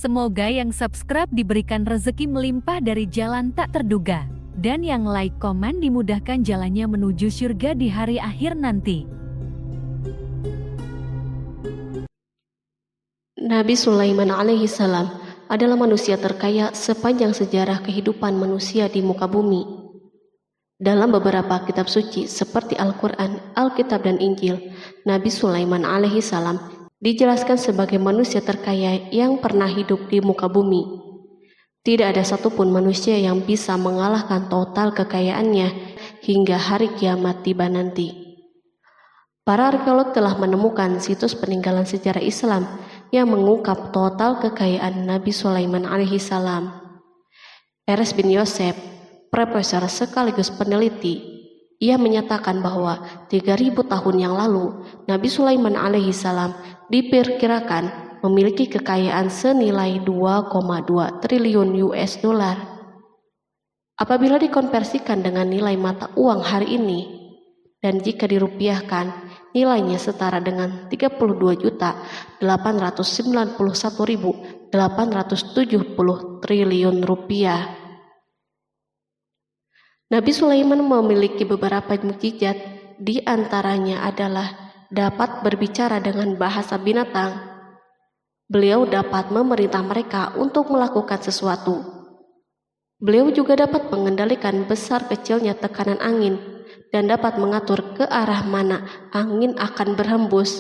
Semoga yang subscribe diberikan rezeki melimpah dari jalan tak terduga. Dan yang like komen dimudahkan jalannya menuju surga di hari akhir nanti. Nabi Sulaiman alaihi salam adalah manusia terkaya sepanjang sejarah kehidupan manusia di muka bumi. Dalam beberapa kitab suci seperti Al-Quran, Alkitab, dan Injil, Nabi Sulaiman alaihi salam dijelaskan sebagai manusia terkaya yang pernah hidup di muka bumi. Tidak ada satupun manusia yang bisa mengalahkan total kekayaannya hingga hari kiamat tiba nanti. Para arkeolog telah menemukan situs peninggalan sejarah Islam yang mengungkap total kekayaan Nabi Sulaiman alaihi salam. Eres bin Yosef, profesor sekaligus peneliti, ia menyatakan bahwa 3000 tahun yang lalu Nabi Sulaiman alaihi salam diperkirakan memiliki kekayaan senilai 2,2 triliun US dollar. Apabila dikonversikan dengan nilai mata uang hari ini, dan jika dirupiahkan, nilainya setara dengan 32.891.870 triliun rupiah. Nabi Sulaiman memiliki beberapa mukjizat, di antaranya adalah dapat berbicara dengan bahasa binatang. Beliau dapat memerintah mereka untuk melakukan sesuatu. Beliau juga dapat mengendalikan besar kecilnya tekanan angin dan dapat mengatur ke arah mana angin akan berhembus.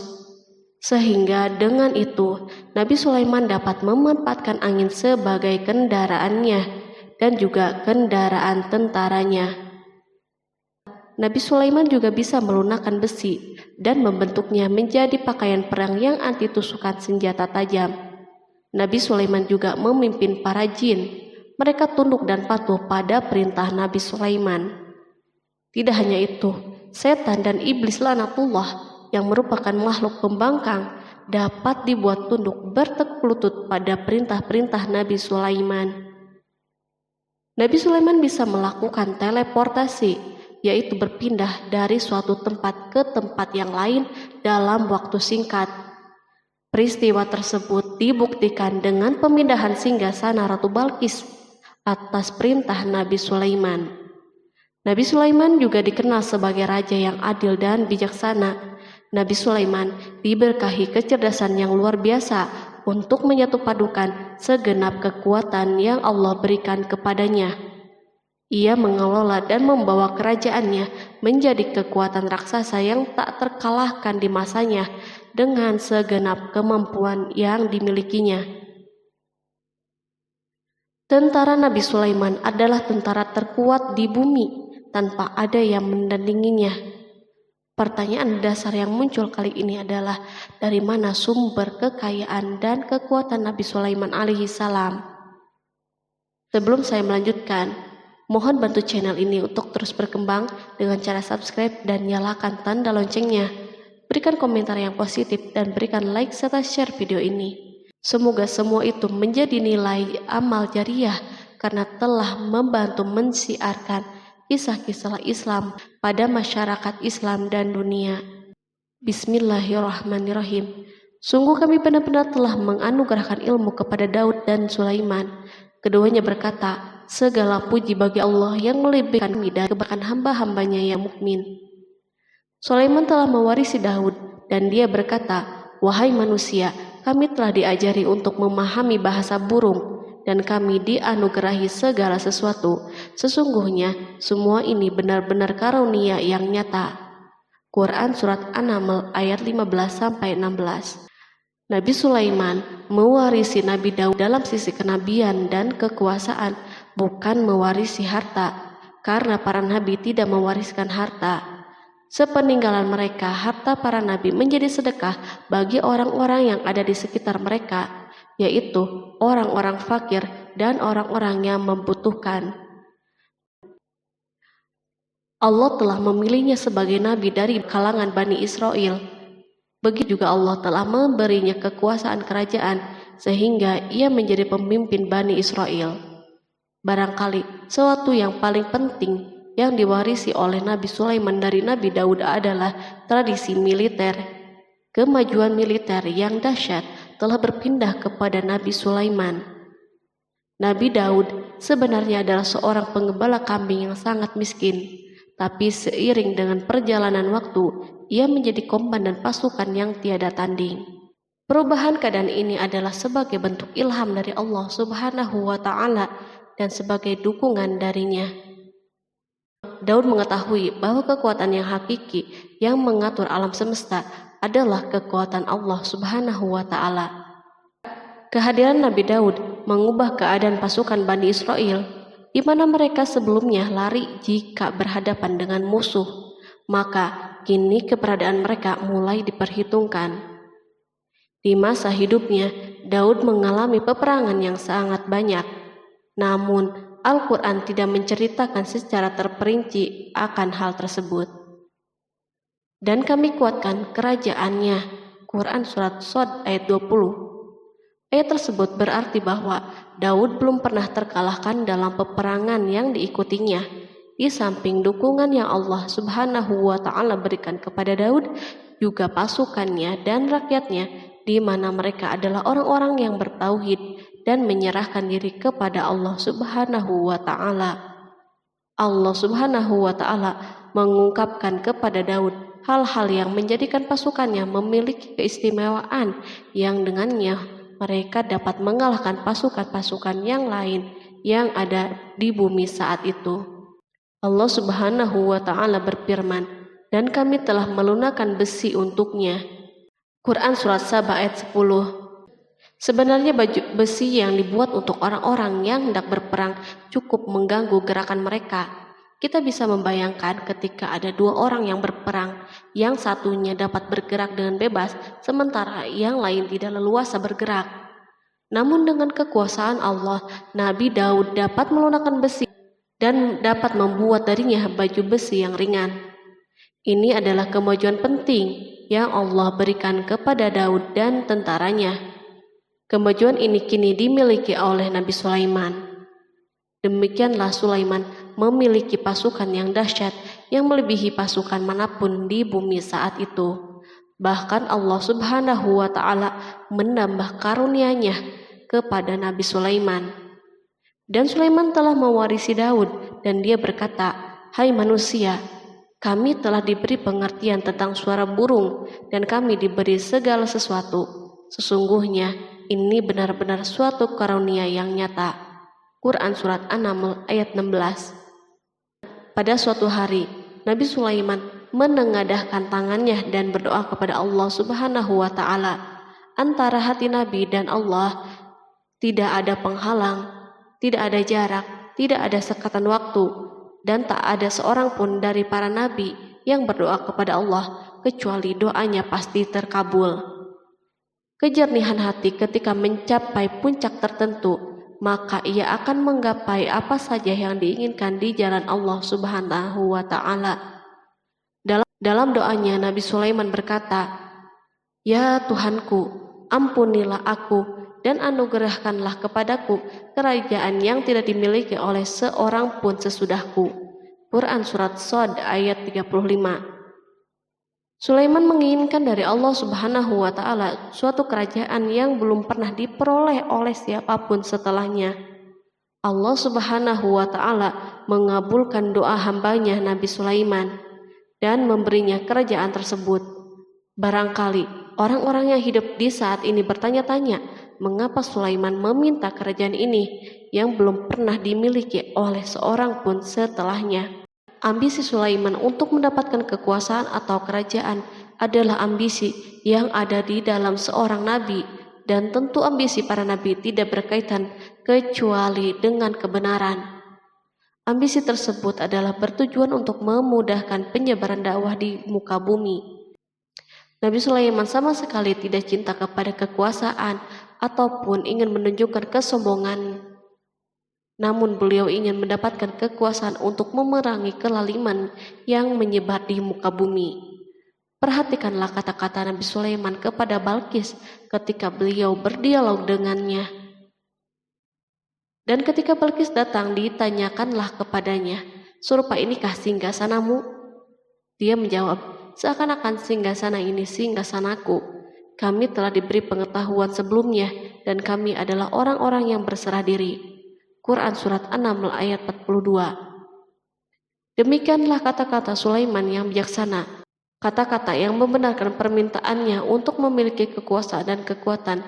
Sehingga dengan itu, Nabi Sulaiman dapat memanfaatkan angin sebagai kendaraannya dan juga kendaraan tentaranya. Nabi Sulaiman juga bisa melunakkan besi dan membentuknya menjadi pakaian perang yang anti tusukan senjata tajam. Nabi Sulaiman juga memimpin para jin. Mereka tunduk dan patuh pada perintah Nabi Sulaiman. Tidak hanya itu, setan dan iblis laknatullah yang merupakan makhluk pembangkang dapat dibuat tunduk bertekuk lutut pada perintah-perintah Nabi Sulaiman. Nabi Sulaiman bisa melakukan teleportasi, yaitu berpindah dari suatu tempat ke tempat yang lain dalam waktu singkat. Peristiwa tersebut dibuktikan dengan pemindahan singgasana Ratu Balqis atas perintah Nabi Sulaiman. Nabi Sulaiman juga dikenal sebagai raja yang adil dan bijaksana. Nabi Sulaiman diberkahi kecerdasan yang luar biasa untuk menyatupadukan segenap kekuatan yang Allah berikan kepadanya. Ia mengelola dan membawa kerajaannya menjadi kekuatan raksasa yang tak terkalahkan di masanya dengan segenap kemampuan yang dimilikinya. Tentara Nabi Sulaiman adalah tentara terkuat di bumi tanpa ada yang menandinginya. Pertanyaan dasar yang muncul kali ini adalah dari mana sumber kekayaan dan kekuatan Nabi Sulaiman alaihi salam? Sebelum saya melanjutkan, mohon bantu channel ini untuk terus berkembang dengan cara subscribe dan nyalakan tanda loncengnya. Berikan komentar yang positif dan berikan like serta share video ini. Semoga semua itu menjadi nilai amal jariah karena telah membantu mensiarkan kisah-kisah Islam pada masyarakat Islam dan dunia. Bismillahirrahmanirrahim. Sungguh kami benar-benar telah menganugerahkan ilmu kepada Daud dan Sulaiman. Keduanya berkata, segala puji bagi Allah yang melebihkan kami dari kebanyakan hamba-hambanya yang mukmin. Sulaiman telah mewarisi Daud dan dia berkata, wahai manusia, kami telah diajari untuk memahami bahasa burung dan kami dianugerahi segala sesuatu. Sesungguhnya semua ini benar-benar karunia yang nyata. Quran Surat An-Naml ayat 15-16. Nabi Sulaiman mewarisi Nabi Daud dalam sisi kenabian dan kekuasaan, bukan mewarisi harta, karena para nabi tidak mewariskan harta. Sepeninggalan mereka, harta para nabi menjadi sedekah bagi orang-orang yang ada di sekitar mereka, yaitu orang-orang fakir dan orang-orang yang membutuhkan. Allah telah memilihnya sebagai nabi dari kalangan Bani Israel. Begitu juga Allah telah memberinya kekuasaan kerajaan sehingga ia menjadi pemimpin Bani Israel. Barangkali sesuatu yang paling penting yang diwarisi oleh Nabi Sulaiman dari Nabi Daud adalah tradisi militer. Kemajuan militer yang dahsyat telah berpindah kepada Nabi Sulaiman. Nabi Daud sebenarnya adalah seorang penggembala kambing yang sangat miskin, tapi seiring dengan perjalanan waktu, ia menjadi komandan pasukan yang tiada tanding. Perubahan keadaan ini adalah sebagai bentuk ilham dari Allah Subhanahu wa Ta'ala dan sebagai dukungan darinya. Daud mengetahui bahwa kekuatan yang hakiki yang mengatur alam semesta adalah kekuatan Allah Subhanahu wa Ta'ala. Kehadiran Nabi Daud mengubah keadaan pasukan Bani Israel, di mana mereka sebelumnya lari jika berhadapan dengan musuh, maka kini keberadaan mereka mulai diperhitungkan. Di masa hidupnya, Daud mengalami peperangan yang sangat banyak, namun Al-Quran tidak menceritakan secara terperinci akan hal tersebut. Dan kami kuatkan kerajaannya. Quran Surat Shad ayat 20. Ayat tersebut berarti bahwa Daud belum pernah terkalahkan dalam peperangan yang diikutinya. Di samping dukungan yang Allah Subhanahu wa Ta'ala berikan kepada Daud, juga pasukannya dan rakyatnya, di mana mereka adalah orang-orang yang bertauhid dan menyerahkan diri kepada Allah Subhanahu wa Ta'ala. Allah Subhanahu wa Ta'ala mengungkapkan kepada Daud hal-hal yang menjadikan pasukannya memiliki keistimewaan yang dengannya mereka dapat mengalahkan pasukan-pasukan yang lain yang ada di bumi saat itu. Allah Subhanahu wa Ta'ala berfirman, dan kami telah melunakkan besi untuknya. Quran Surat Saba ayat 10. Sebenarnya baju besi yang dibuat untuk orang-orang yang hendak berperang cukup mengganggu gerakan mereka. Kita bisa membayangkan ketika ada dua orang yang berperang, yang satunya dapat bergerak dengan bebas, sementara yang lain tidak leluasa bergerak. Namun dengan kekuasaan Allah, Nabi Daud dapat melunakkan besi dan dapat membuat darinya baju besi yang ringan. Ini adalah kemajuan penting yang Allah berikan kepada Daud dan tentaranya. Kemajuan ini kini dimiliki oleh Nabi Sulaiman. Demikianlah Sulaiman memiliki pasukan yang dahsyat yang melebihi pasukan manapun di bumi saat itu. Bahkan Allah Subhanahu wa Ta'ala menambah karunia-Nya kepada Nabi Sulaiman. Dan Sulaiman telah mewarisi Daud dan dia berkata, "Hai manusia, kami telah diberi pengertian tentang suara burung dan kami diberi segala sesuatu. Sesungguhnya ini benar-benar suatu karunia yang nyata." Quran Surat An-Naml ayat 16. Pada suatu hari, Nabi Sulaiman menengadahkan tangannya dan berdoa kepada Allah Subhanahu wa Ta'ala. Antara hati Nabi dan Allah tidak ada penghalang, tidak ada jarak, tidak ada sekatan waktu, dan tak ada seorang pun dari para nabi yang berdoa kepada Allah kecuali doanya pasti terkabul. Kejernihan hati ketika mencapai puncak tertentu, maka ia akan menggapai apa saja yang diinginkan di jalan Allah Subhanahu wa Ta'ala. Dalam doanya Nabi Sulaiman berkata, "Ya Tuhanku, ampunilah aku dan anugerahkanlah kepadaku kerajaan yang tidak dimiliki oleh seorang pun sesudahku." Quran Surat Shad ayat 35. Sulaiman menginginkan dari Allah Subhanahu wa Ta'ala suatu kerajaan yang belum pernah diperoleh oleh siapapun setelahnya. Allah Subhanahu wa Ta'ala mengabulkan doa hambanya Nabi Sulaiman dan memberinya kerajaan tersebut. Barangkali orang-orang yang hidup di saat ini bertanya-tanya, mengapa Sulaiman meminta kerajaan ini yang belum pernah dimiliki oleh seorang pun setelahnya. Ambisi Sulaiman untuk mendapatkan kekuasaan atau kerajaan adalah ambisi yang ada di dalam seorang nabi, dan tentu ambisi para nabi tidak berkaitan kecuali dengan kebenaran. Ambisi tersebut adalah bertujuan untuk memudahkan penyebaran dakwah di muka bumi. Nabi Sulaiman sama sekali tidak cinta kepada kekuasaan ataupun ingin menunjukkan kesombongan. Namun beliau ingin mendapatkan kekuasaan untuk memerangi kelaliman yang menyebar di muka bumi. Perhatikanlah kata-kata Nabi Sulaiman kepada Balqis ketika beliau berdialog dengannya. Dan ketika Balqis datang, ditanyakanlah kepadanya, "Serupa inikah singgasanamu?" Dia menjawab, "Seakan-akan singgasana ini singgasanaku, kami telah diberi pengetahuan sebelumnya dan kami adalah orang-orang yang berserah diri. Quran Surat An-Naml ayat 42. Demikianlah kata-kata Sulaiman yang bijaksana, kata-kata yang membenarkan permintaannya untuk memiliki kekuasaan dan kekuatan.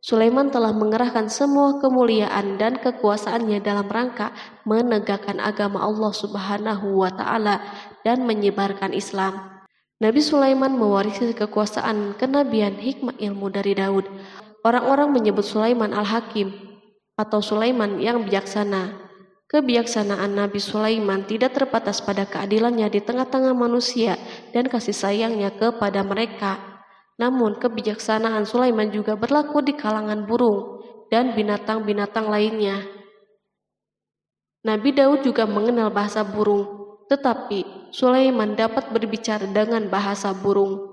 Sulaiman telah mengerahkan semua kemuliaan dan kekuasaannya dalam rangka menegakkan agama Allah Subhanahu wa Ta'ala dan menyebarkan Islam. Nabi Sulaiman mewarisi kekuasaan, kenabian, hikmah ilmu dari Daud. Orang-orang menyebut Sulaiman Al-Hakim atau Sulaiman yang bijaksana. Kebijaksanaan Nabi Sulaiman tidak terbatas pada keadilannya di tengah-tengah manusia dan kasih sayangnya kepada mereka. Namun kebijaksanaan Sulaiman juga berlaku di kalangan burung dan binatang-binatang lainnya. Nabi Daud juga mengenal bahasa burung, tetapi Sulaiman dapat berbicara dengan bahasa burung.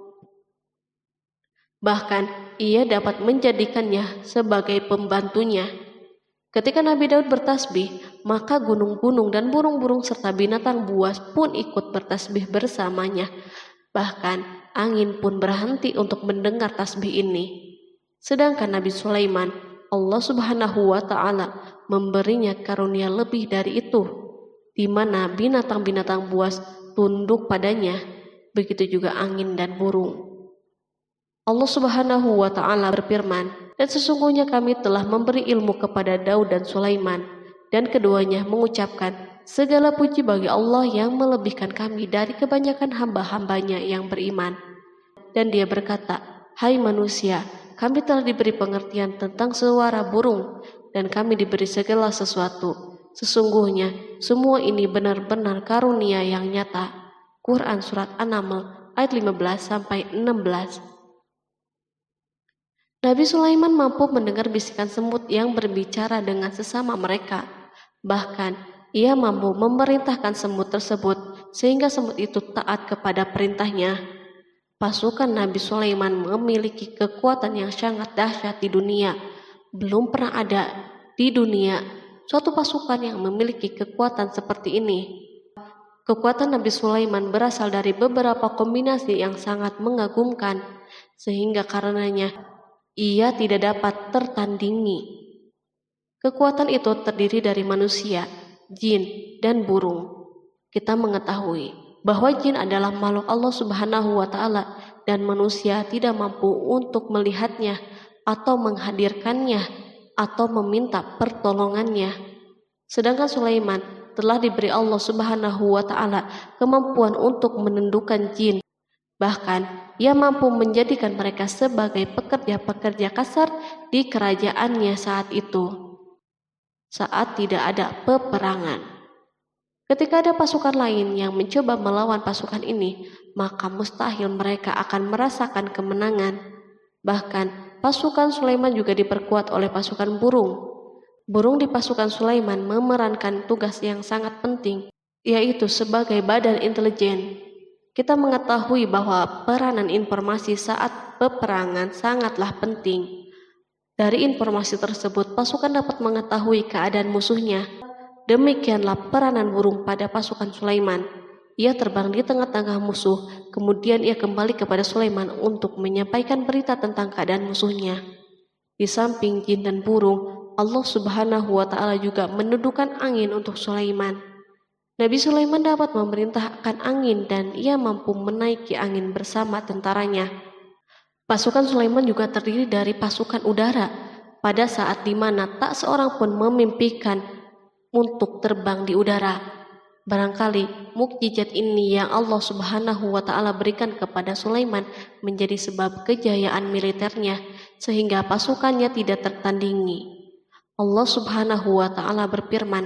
Bahkan ia dapat menjadikannya sebagai pembantunya. Ketika Nabi Daud bertasbih, maka gunung-gunung dan burung-burung serta binatang buas pun ikut bertasbih bersamanya. Bahkan angin pun berhenti untuk mendengar tasbih ini. Sedangkan Nabi Sulaiman, Allah Subhanahu wa Ta'ala memberinya karunia lebih dari itu, di mana binatang-binatang buas tunduk padanya, begitu juga angin dan burung. Allah Subhanahu wa Ta'ala berfirman, dan sesungguhnya kami telah memberi ilmu kepada Daud dan Sulaiman, dan keduanya mengucapkan, segala puji bagi Allah yang melebihkan kami dari kebanyakan hamba-hambanya yang beriman. Dan dia berkata, hai manusia, kami telah diberi pengertian tentang suara burung, dan kami diberi segala sesuatu. Sesungguhnya semua ini benar-benar karunia yang nyata. Quran Surat An-Naml ayat 15-16. Nabi Sulaiman mampu mendengar bisikan semut yang berbicara dengan sesama mereka. Bahkan ia mampu memerintahkan semut tersebut sehingga semut itu taat kepada perintahnya. Pasukan Nabi Sulaiman memiliki kekuatan yang sangat dahsyat di dunia. Belum pernah ada di dunia suatu pasukan yang memiliki kekuatan seperti ini. Kekuatan Nabi Sulaiman berasal dari beberapa kombinasi yang sangat mengagumkan, sehingga karenanya ia tidak dapat tertandingi. Kekuatan itu terdiri dari manusia, jin, dan burung. Kita mengetahui bahwa jin adalah makhluk Allah Subhanahu wa Ta'ala dan manusia tidak mampu untuk melihatnya atau menghadirkannya atau meminta pertolongannya. Sedangkan Sulaiman telah diberi Allah Subhanahu wa Ta'ala kemampuan untuk menundukkan jin. Bahkan ia mampu menjadikan mereka sebagai pekerja-pekerja kasar di kerajaannya saat itu, saat tidak ada peperangan. Ketika ada pasukan lain yang mencoba melawan pasukan ini, maka mustahil mereka akan merasakan kemenangan. Bahkan pasukan Sulaiman juga diperkuat oleh pasukan burung. Burung di pasukan Sulaiman memerankan tugas yang sangat penting, yaitu sebagai badan intelijen. Kita mengetahui bahwa peranan informasi saat peperangan sangatlah penting. Dari informasi tersebut, pasukan dapat mengetahui keadaan musuhnya. Demikianlah peranan burung pada pasukan Sulaiman. Ia terbang di tengah-tengah musuh, kemudian ia kembali kepada Sulaiman untuk menyampaikan berita tentang keadaan musuhnya. Di samping jin dan burung, Allah Subhanahu wa Ta'ala juga menundukkan angin untuk Sulaiman. Nabi Sulaiman dapat memerintahkan angin dan ia mampu menaiki angin bersama tentaranya. Pasukan Sulaiman juga terdiri dari pasukan udara pada saat di mana tak seorang pun memimpikan untuk terbang di udara. Barangkali mukjizat ini yang Allah Subhanahu wa Ta'ala berikan kepada Sulaiman menjadi sebab kejayaan militernya sehingga pasukannya tidak tertandingi. Allah Subhanahu wa Ta'ala berfirman,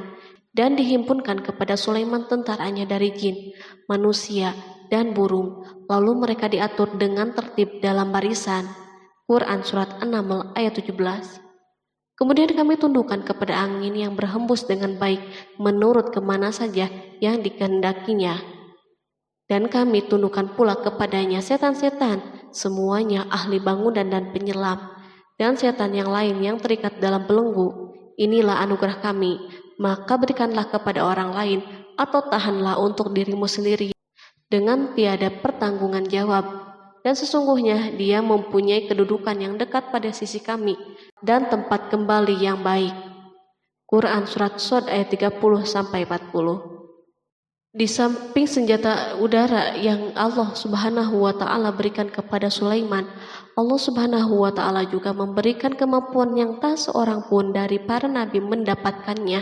dan dihimpunkan kepada Sulaiman tentaranya dari jin, manusia, dan burung, lalu mereka diatur dengan tertib dalam barisan. Quran Surat An-Naml ayat 17. Kemudian kami tundukkan kepada angin yang berhembus dengan baik menurut kemana saja yang dikehendakinya. Dan kami tundukkan pula kepadanya setan-setan, semuanya ahli bangunan dan penyelam, dan setan yang lain yang terikat dalam belenggu. Inilah anugerah kami, maka berikanlah kepada orang lain atau tahanlah untuk dirimu sendiri dengan tiada pertanggungan jawab. dan sesungguhnya dia mempunyai kedudukan yang dekat pada sisi kami dan tempat kembali yang baik. Quran Surat Shad ayat 30-40. Di samping senjata udara yang Allah Subhanahu wa Ta'ala berikan kepada Sulaiman, Allah Subhanahu wa Ta'ala juga memberikan kemampuan yang tak seorang pun dari para nabi mendapatkannya,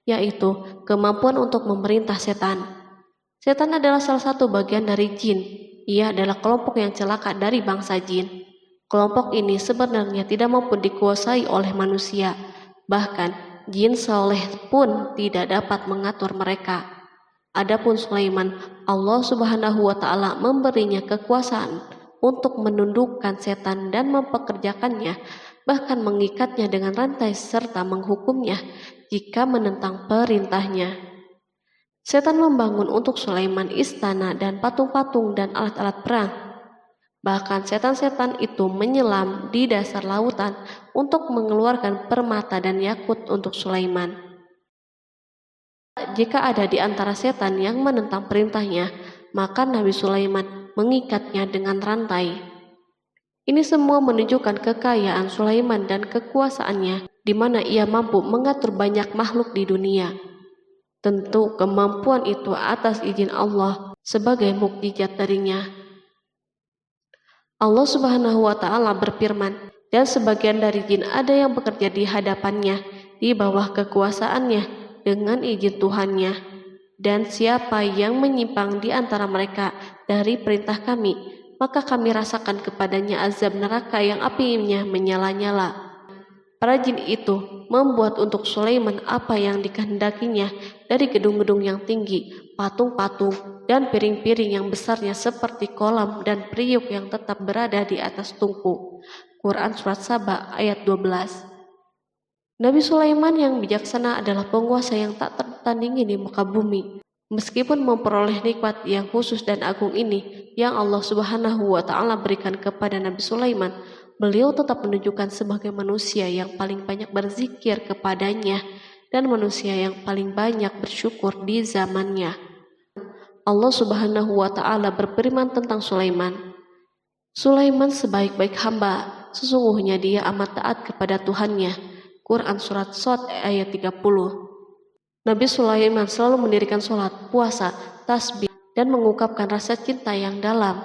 yaitu kemampuan untuk memerintah setan. Setan adalah salah satu bagian dari jin. Ia adalah kelompok yang celaka dari bangsa jin. Kelompok ini sebenarnya tidak mampu dikuasai oleh manusia. Bahkan jin soleh pun tidak dapat mengatur mereka. Adapun Sulaiman, Allah Subhanahu wa Ta'ala memberinya kekuasaan untuk menundukkan setan dan mempekerjakannya, bahkan mengikatnya dengan rantai serta menghukumnya jika menentang perintahnya. Setan membangun untuk Sulaiman istana dan patung-patung dan alat-alat perang. Bahkan setan-setan itu menyelam di dasar lautan untuk mengeluarkan permata dan yakut untuk Sulaiman. Jika ada di antara setan yang menentang perintahnya, maka Nabi Sulaiman mengikatnya dengan rantai. Ini semua menunjukkan kekayaan Sulaiman dan kekuasaannya, di mana ia mampu mengatur banyak makhluk di dunia. Tentu kemampuan itu atas izin Allah sebagai mukjizat darinya. Allah Subhanahu wa Ta'ala berfirman, dan sebagian dari jin ada yang bekerja di hadapannya di bawah kekuasaannya dengan izin Tuhannya, dan siapa yang menyimpang di antara mereka dari perintah kami, maka kami rasakan kepadanya azab neraka yang apinya menyala-nyala. Para jin itu membuat untuk Sulaiman apa yang dikehendakinya dari gedung-gedung yang tinggi, patung-patung, dan piring-piring yang besarnya seperti kolam dan periuk yang tetap berada di atas tungku. Quran Surat Saba ayat 12. Nabi Sulaiman yang bijaksana adalah penguasa yang tak tertandingi di muka bumi. Meskipun memperoleh nikmat yang khusus dan agung ini yang Allah Subhanahu wa Ta'ala berikan kepada Nabi Sulaiman, beliau tetap menunjukkan sebagai manusia yang paling banyak berzikir kepadanya dan manusia yang paling banyak bersyukur di zamannya. Allah Subhanahu wa Ta'ala berfirman tentang Sulaiman, Sulaiman sebaik-baik hamba, sesungguhnya dia amat taat kepada Tuhannya. Quran Surat Shad ayat 30. Nabi Sulaiman selalu mendirikan sholat, puasa, tasbih, dan mengungkapkan rasa cinta yang dalam.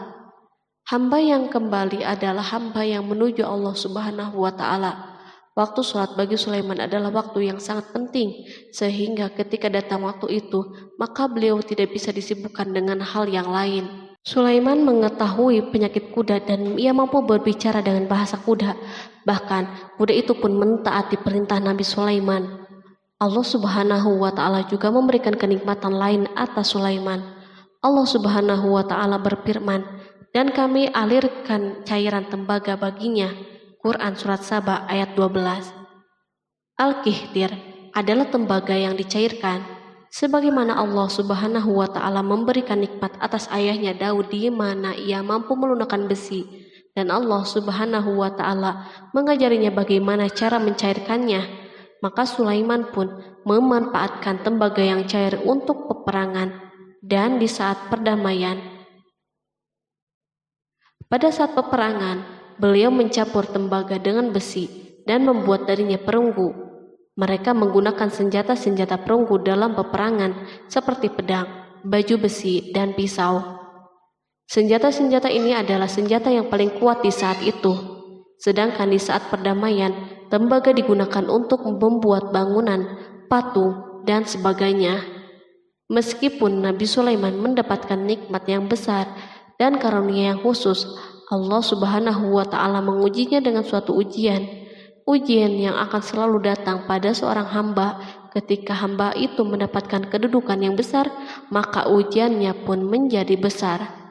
Hamba yang kembali adalah hamba yang menuju Allah Subhanahu wa Ta'ala. Waktu sholat bagi Sulaiman adalah waktu yang sangat penting, sehingga ketika datang waktu itu, maka beliau tidak bisa disibukkan dengan hal yang lain. Sulaiman mengetahui penyakit kuda dan ia mampu berbicara dengan bahasa kuda. Bahkan kuda itu pun mentaati perintah Nabi Sulaiman. Allah Subhanahu wa Ta'ala juga memberikan kenikmatan lain atas Sulaiman. Allah Subhanahu wa Ta'ala berfirman, dan kami alirkan cairan tembaga baginya. Quran Surat Saba ayat 12. Al-Kihtir adalah tembaga yang dicairkan. Sebagaimana Allah Subhanahu wa Ta'ala memberikan nikmat atas ayahnya Daud di mana ia mampu melunakkan besi, dan Allah Subhanahu wa Ta'ala mengajarinya bagaimana cara mencairkannya, maka Sulaiman pun memanfaatkan tembaga yang cair untuk peperangan dan di saat perdamaian. Pada saat peperangan, beliau mencampur tembaga dengan besi dan membuat darinya perunggu. Mereka menggunakan senjata-senjata perunggu dalam peperangan seperti pedang, baju besi, dan pisau. Senjata-senjata ini adalah senjata yang paling kuat di saat itu. Sedangkan di saat perdamaian, tembaga digunakan untuk membuat bangunan, patung, dan sebagainya. Meskipun Nabi Sulaiman mendapatkan nikmat yang besar dan karunia yang khusus, Allah Subhanahu wa Ta'ala mengujinya dengan suatu ujian yang akan selalu datang pada seorang hamba. Ketika hamba itu mendapatkan kedudukan yang besar, maka ujiannya pun menjadi besar.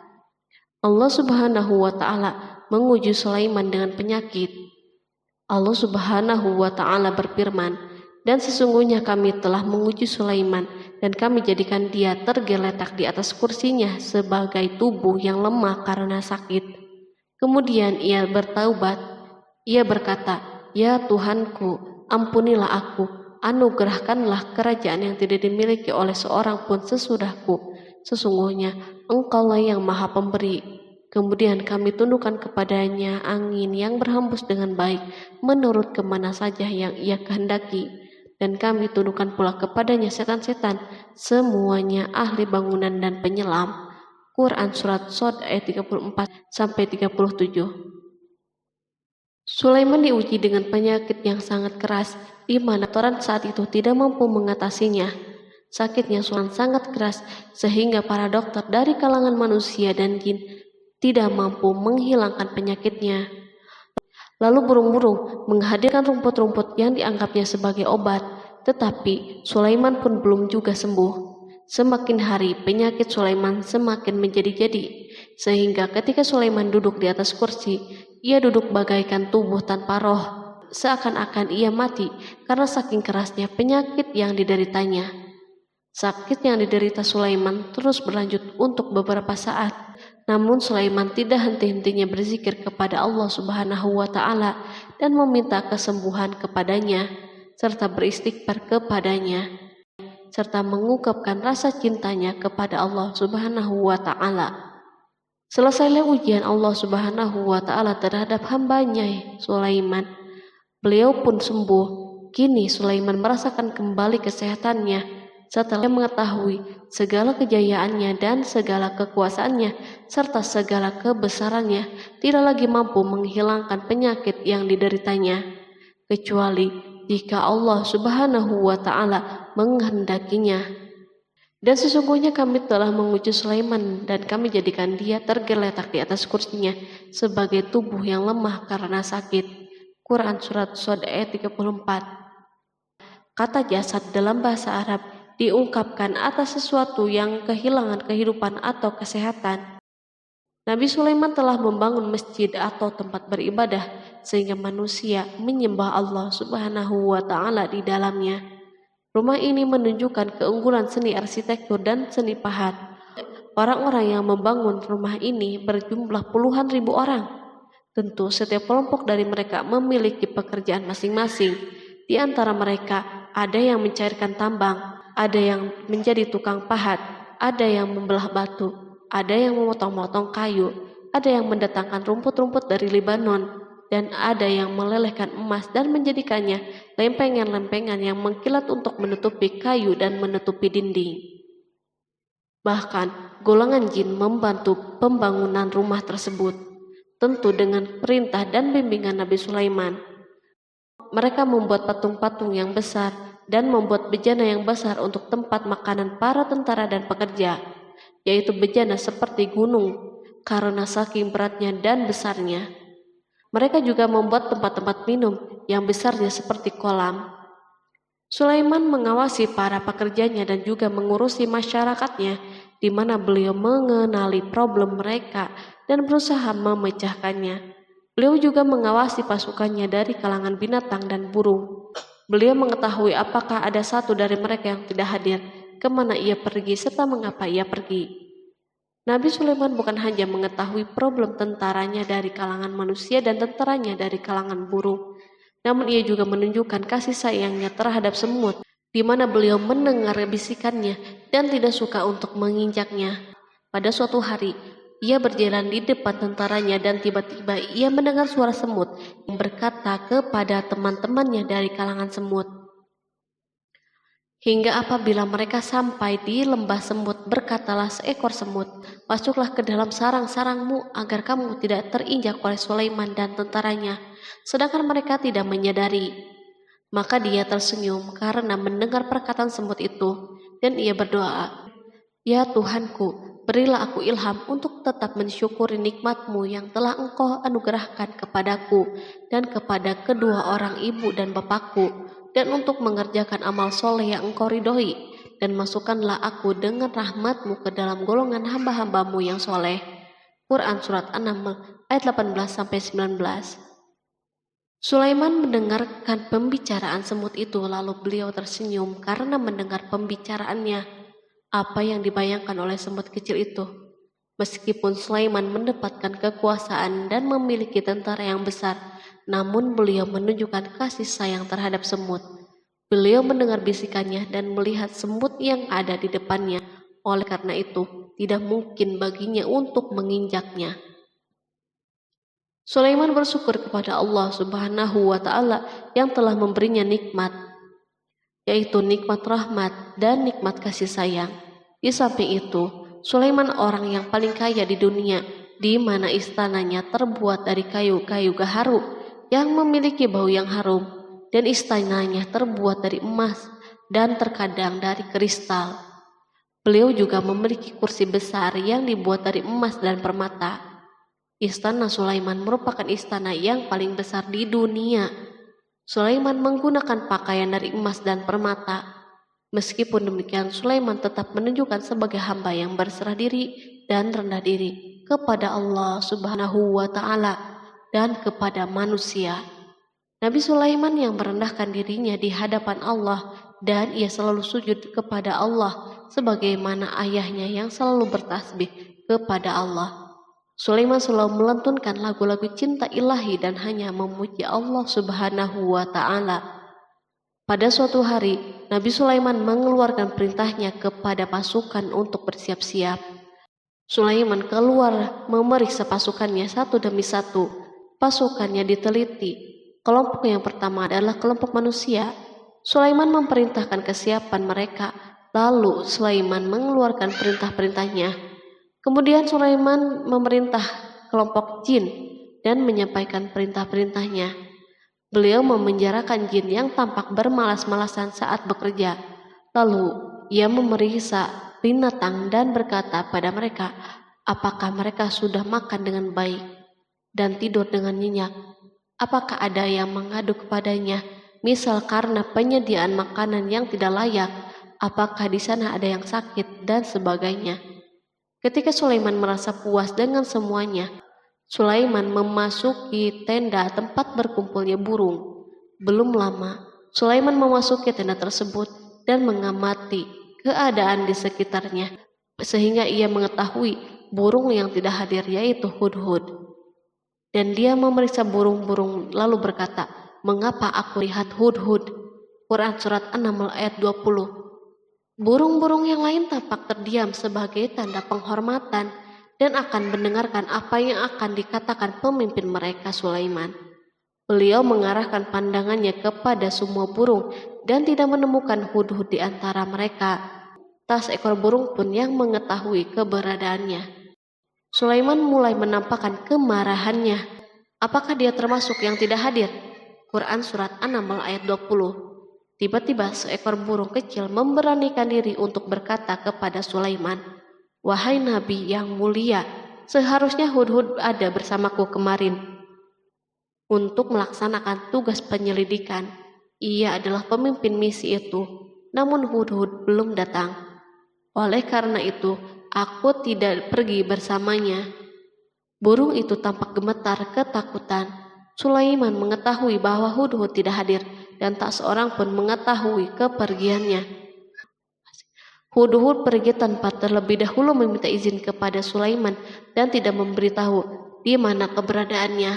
Allah Subhanahu wa Ta'ala menguji Sulaiman dengan penyakit. Allah Subhanahu wa Ta'ala berfirman, dan sesungguhnya kami telah menguji Sulaiman dan kami jadikan dia tergeletak di atas kursinya sebagai tubuh yang lemah karena sakit. Kemudian ia bertaubat. Ia berkata, Ya Tuhanku, ampunilah aku, anugerahkanlah kerajaan yang tidak dimiliki oleh seorang pun sesudahku. Sesungguhnya Engkaulah yang Maha Pemberi. Kemudian kami tundukkan kepadanya angin yang berhembus dengan baik menurut kemana saja yang ia kehendaki. Dan kami tundukkan pula kepadanya setan-setan, semuanya ahli bangunan dan penyelam. Quran Surat Shod ayat 34-37. Sulaiman diuji dengan penyakit yang sangat keras, di mana Toran saat itu tidak mampu mengatasinya. Sakitnya Sulaiman sangat keras, sehingga para dokter dari kalangan manusia dan jin tidak mampu menghilangkan penyakitnya. Lalu burung-burung menghadirkan rumput-rumput yang dianggapnya sebagai obat, tetapi Sulaiman pun belum juga sembuh. Semakin hari penyakit Sulaiman semakin menjadi-jadi, sehingga ketika Sulaiman duduk di atas kursi, ia duduk bagaikan tubuh tanpa roh, seakan-akan ia mati karena saking kerasnya penyakit yang dideritanya. Sakit yang diderita Sulaiman terus berlanjut untuk beberapa saat. Namun Sulaiman tidak henti-hentinya berzikir kepada Allah Subhanahu wa Ta'ala dan meminta kesembuhan kepadanya, serta beristighfar kepadanya, serta mengungkapkan rasa cintanya kepada Allah Subhanahu wa Ta'ala. Selesailah ujian Allah Subhanahu wa Ta'ala terhadap hambanya Sulaiman. Beliau pun sembuh. Kini Sulaiman merasakan kembali kesehatannya setelah mengetahui segala kejayaannya dan segala kekuasaannya serta segala kebesarannya tidak lagi mampu menghilangkan penyakit yang dideritanya, kecuali jika Allah Subhanahu wa Ta'ala menghendakinya. Dan sesungguhnya kami telah menguji Sulaiman dan kami jadikan dia tergeletak di atas kursinya sebagai tubuh yang lemah karena sakit. Quran Surat Shod ayat 34. Kata jasad dalam bahasa Arab diungkapkan atas sesuatu yang kehilangan kehidupan atau kesehatan. Nabi Sulaiman telah membangun masjid atau tempat beribadah sehingga manusia menyembah Allah Subhanahu wa Ta'ala di dalamnya. Rumah ini menunjukkan keunggulan seni arsitektur dan seni pahat. Orang-orang yang membangun rumah ini berjumlah puluhan ribu orang. Tentu setiap kelompok dari mereka memiliki pekerjaan masing-masing. Di antara mereka ada yang mencairkan tambang, ada yang menjadi tukang pahat, ada yang membelah batu, ada yang memotong-motong kayu, ada yang mendatangkan rumput-rumput dari Libanon, dan ada yang melelehkan emas dan menjadikannya lempengan-lempengan yang mengkilat untuk menutupi kayu dan menutupi dinding. Bahkan golongan jin membantu pembangunan rumah tersebut, tentu dengan perintah dan bimbingan Nabi Sulaiman. Mereka membuat patung-patung yang besar dan membuat bejana yang besar untuk tempat makanan para tentara dan pekerja, yaitu bejana seperti gunung karena saking beratnya dan besarnya. Mereka juga membuat tempat-tempat minum yang besarnya seperti kolam. Sulaiman mengawasi para pekerjanya dan juga mengurusi masyarakatnya, di mana beliau mengenali problem mereka dan berusaha memecahkannya. Beliau juga mengawasi pasukannya dari kalangan binatang dan burung. Beliau mengetahui apakah ada satu dari mereka yang tidak hadir, kemana ia pergi, serta mengapa ia pergi. Nabi Sulaiman bukan hanya mengetahui problem tentaranya dari kalangan manusia dan tentaranya dari kalangan burung, namun ia juga menunjukkan kasih sayangnya terhadap semut, di mana beliau mendengar bisikannya dan tidak suka untuk menginjaknya. Pada suatu hari, ia berjalan di depan tentaranya dan tiba-tiba ia mendengar suara semut yang berkata kepada teman-temannya dari kalangan semut. Hingga apabila mereka sampai di lembah semut, berkatalah seekor semut, "Masuklah ke dalam sarang-sarangmu agar kamu tidak terinjak oleh Sulaiman dan tentaranya." Sedangkan mereka tidak menyadari. Maka dia tersenyum karena mendengar perkataan semut itu, dan ia berdoa, "Ya Tuhanku, berilah aku ilham untuk tetap mensyukuri nikmat-Mu yang telah Engkau anugerahkan kepadaku dan kepada kedua orang ibu dan bapakku, dan untuk mengerjakan amal soleh yang Engkau ridhoi, dan masukkanlah aku dengan rahmat-Mu ke dalam golongan hamba-hamba-Mu yang soleh." Quran Surat An-Naml ayat 18-19. Sulaiman mendengarkan pembicaraan semut itu, lalu beliau tersenyum karena mendengar pembicaraannya. Apa yang dibayangkan oleh semut kecil itu? Meskipun Sulaiman mendapatkan kekuasaan dan memiliki tentara yang besar, namun beliau menunjukkan kasih sayang terhadap semut. Beliau mendengar bisikannya dan melihat semut yang ada di depannya. Oleh karena itu, tidak mungkin baginya untuk menginjaknya. Sulaiman bersyukur kepada Allah Subhanahu wa Ta'ala yang telah memberinya nikmat, yaitu nikmat rahmat dan nikmat kasih sayang. Di samping itu, Sulaiman orang yang paling kaya di dunia, di mana istananya terbuat dari kayu-kayu gaharu yang memiliki bau yang harum, dan istananya terbuat dari emas dan terkadang dari kristal. Beliau juga memiliki kursi besar yang dibuat dari emas dan permata. Istana Sulaiman merupakan istana yang paling besar di dunia. Sulaiman menggunakan pakaian dari emas dan permata. Meskipun demikian, Sulaiman tetap menunjukkan sebagai hamba yang berserah diri dan rendah diri kepada Allah Subhanahu wa Ta'ala dan kepada manusia. Nabi Sulaiman yang merendahkan dirinya di hadapan Allah, dan ia selalu sujud kepada Allah sebagaimana ayahnya yang selalu bertasbih kepada Allah. Sulaiman selalu melantunkan lagu-lagu cinta ilahi dan hanya memuji Allah Subhanahu wa Ta'ala. Pada suatu hari, Nabi Sulaiman mengeluarkan perintahnya kepada pasukan untuk bersiap-siap. Sulaiman keluar memeriksa pasukannya satu demi satu. Pasukannya diteliti. Kelompok yang pertama adalah kelompok manusia. Sulaiman memerintahkan kesiapan mereka, lalu Sulaiman mengeluarkan perintah-perintahnya. Kemudian Sulaiman memerintah kelompok jin dan menyampaikan perintah-perintahnya. Beliau memenjarakan jin yang tampak bermalas-malasan saat bekerja. Lalu ia memeriksa binatang dan berkata pada mereka, apakah mereka sudah makan dengan baik dan tidur dengan nyenyak? Apakah ada yang mengadu kepadanya, misal karena penyediaan makanan yang tidak layak? Apakah di sana ada yang sakit dan sebagainya? Ketika Sulaiman merasa puas dengan semuanya, Sulaiman memasuki tenda tempat berkumpulnya burung. Belum lama, Sulaiman memasuki tenda tersebut dan mengamati keadaan di sekitarnya, sehingga ia mengetahui burung yang tidak hadir yaitu hudhud. Dan dia memeriksa burung-burung lalu berkata, mengapa aku lihat hudhud? Quran Surat An-Naml ayat 20. Burung-burung yang lain tampak terdiam sebagai tanda penghormatan dan akan mendengarkan apa yang akan dikatakan pemimpin mereka Sulaiman. Beliau mengarahkan pandangannya kepada semua burung dan tidak menemukan hudhud di antara mereka. Tak seekor burung pun yang mengetahui keberadaannya. Sulaiman mulai menampakkan kemarahannya. Apakah dia termasuk yang tidak hadir? Quran Surat An-Naml ayat 20. Tiba-tiba seekor burung kecil memberanikan diri untuk berkata kepada Sulaiman, wahai Nabi yang mulia, seharusnya hudhud ada bersamaku kemarin untuk melaksanakan tugas penyelidikan. Ia adalah pemimpin misi itu, namun hudhud belum datang. Oleh karena itu, aku tidak pergi bersamanya. Burung itu tampak gemetar ketakutan. Sulaiman mengetahui bahwa hudhud tidak hadir dan tak seorang pun mengetahui kepergiannya. Hudhud pergi tanpa terlebih dahulu meminta izin kepada Sulaiman dan tidak memberitahu di mana keberadaannya.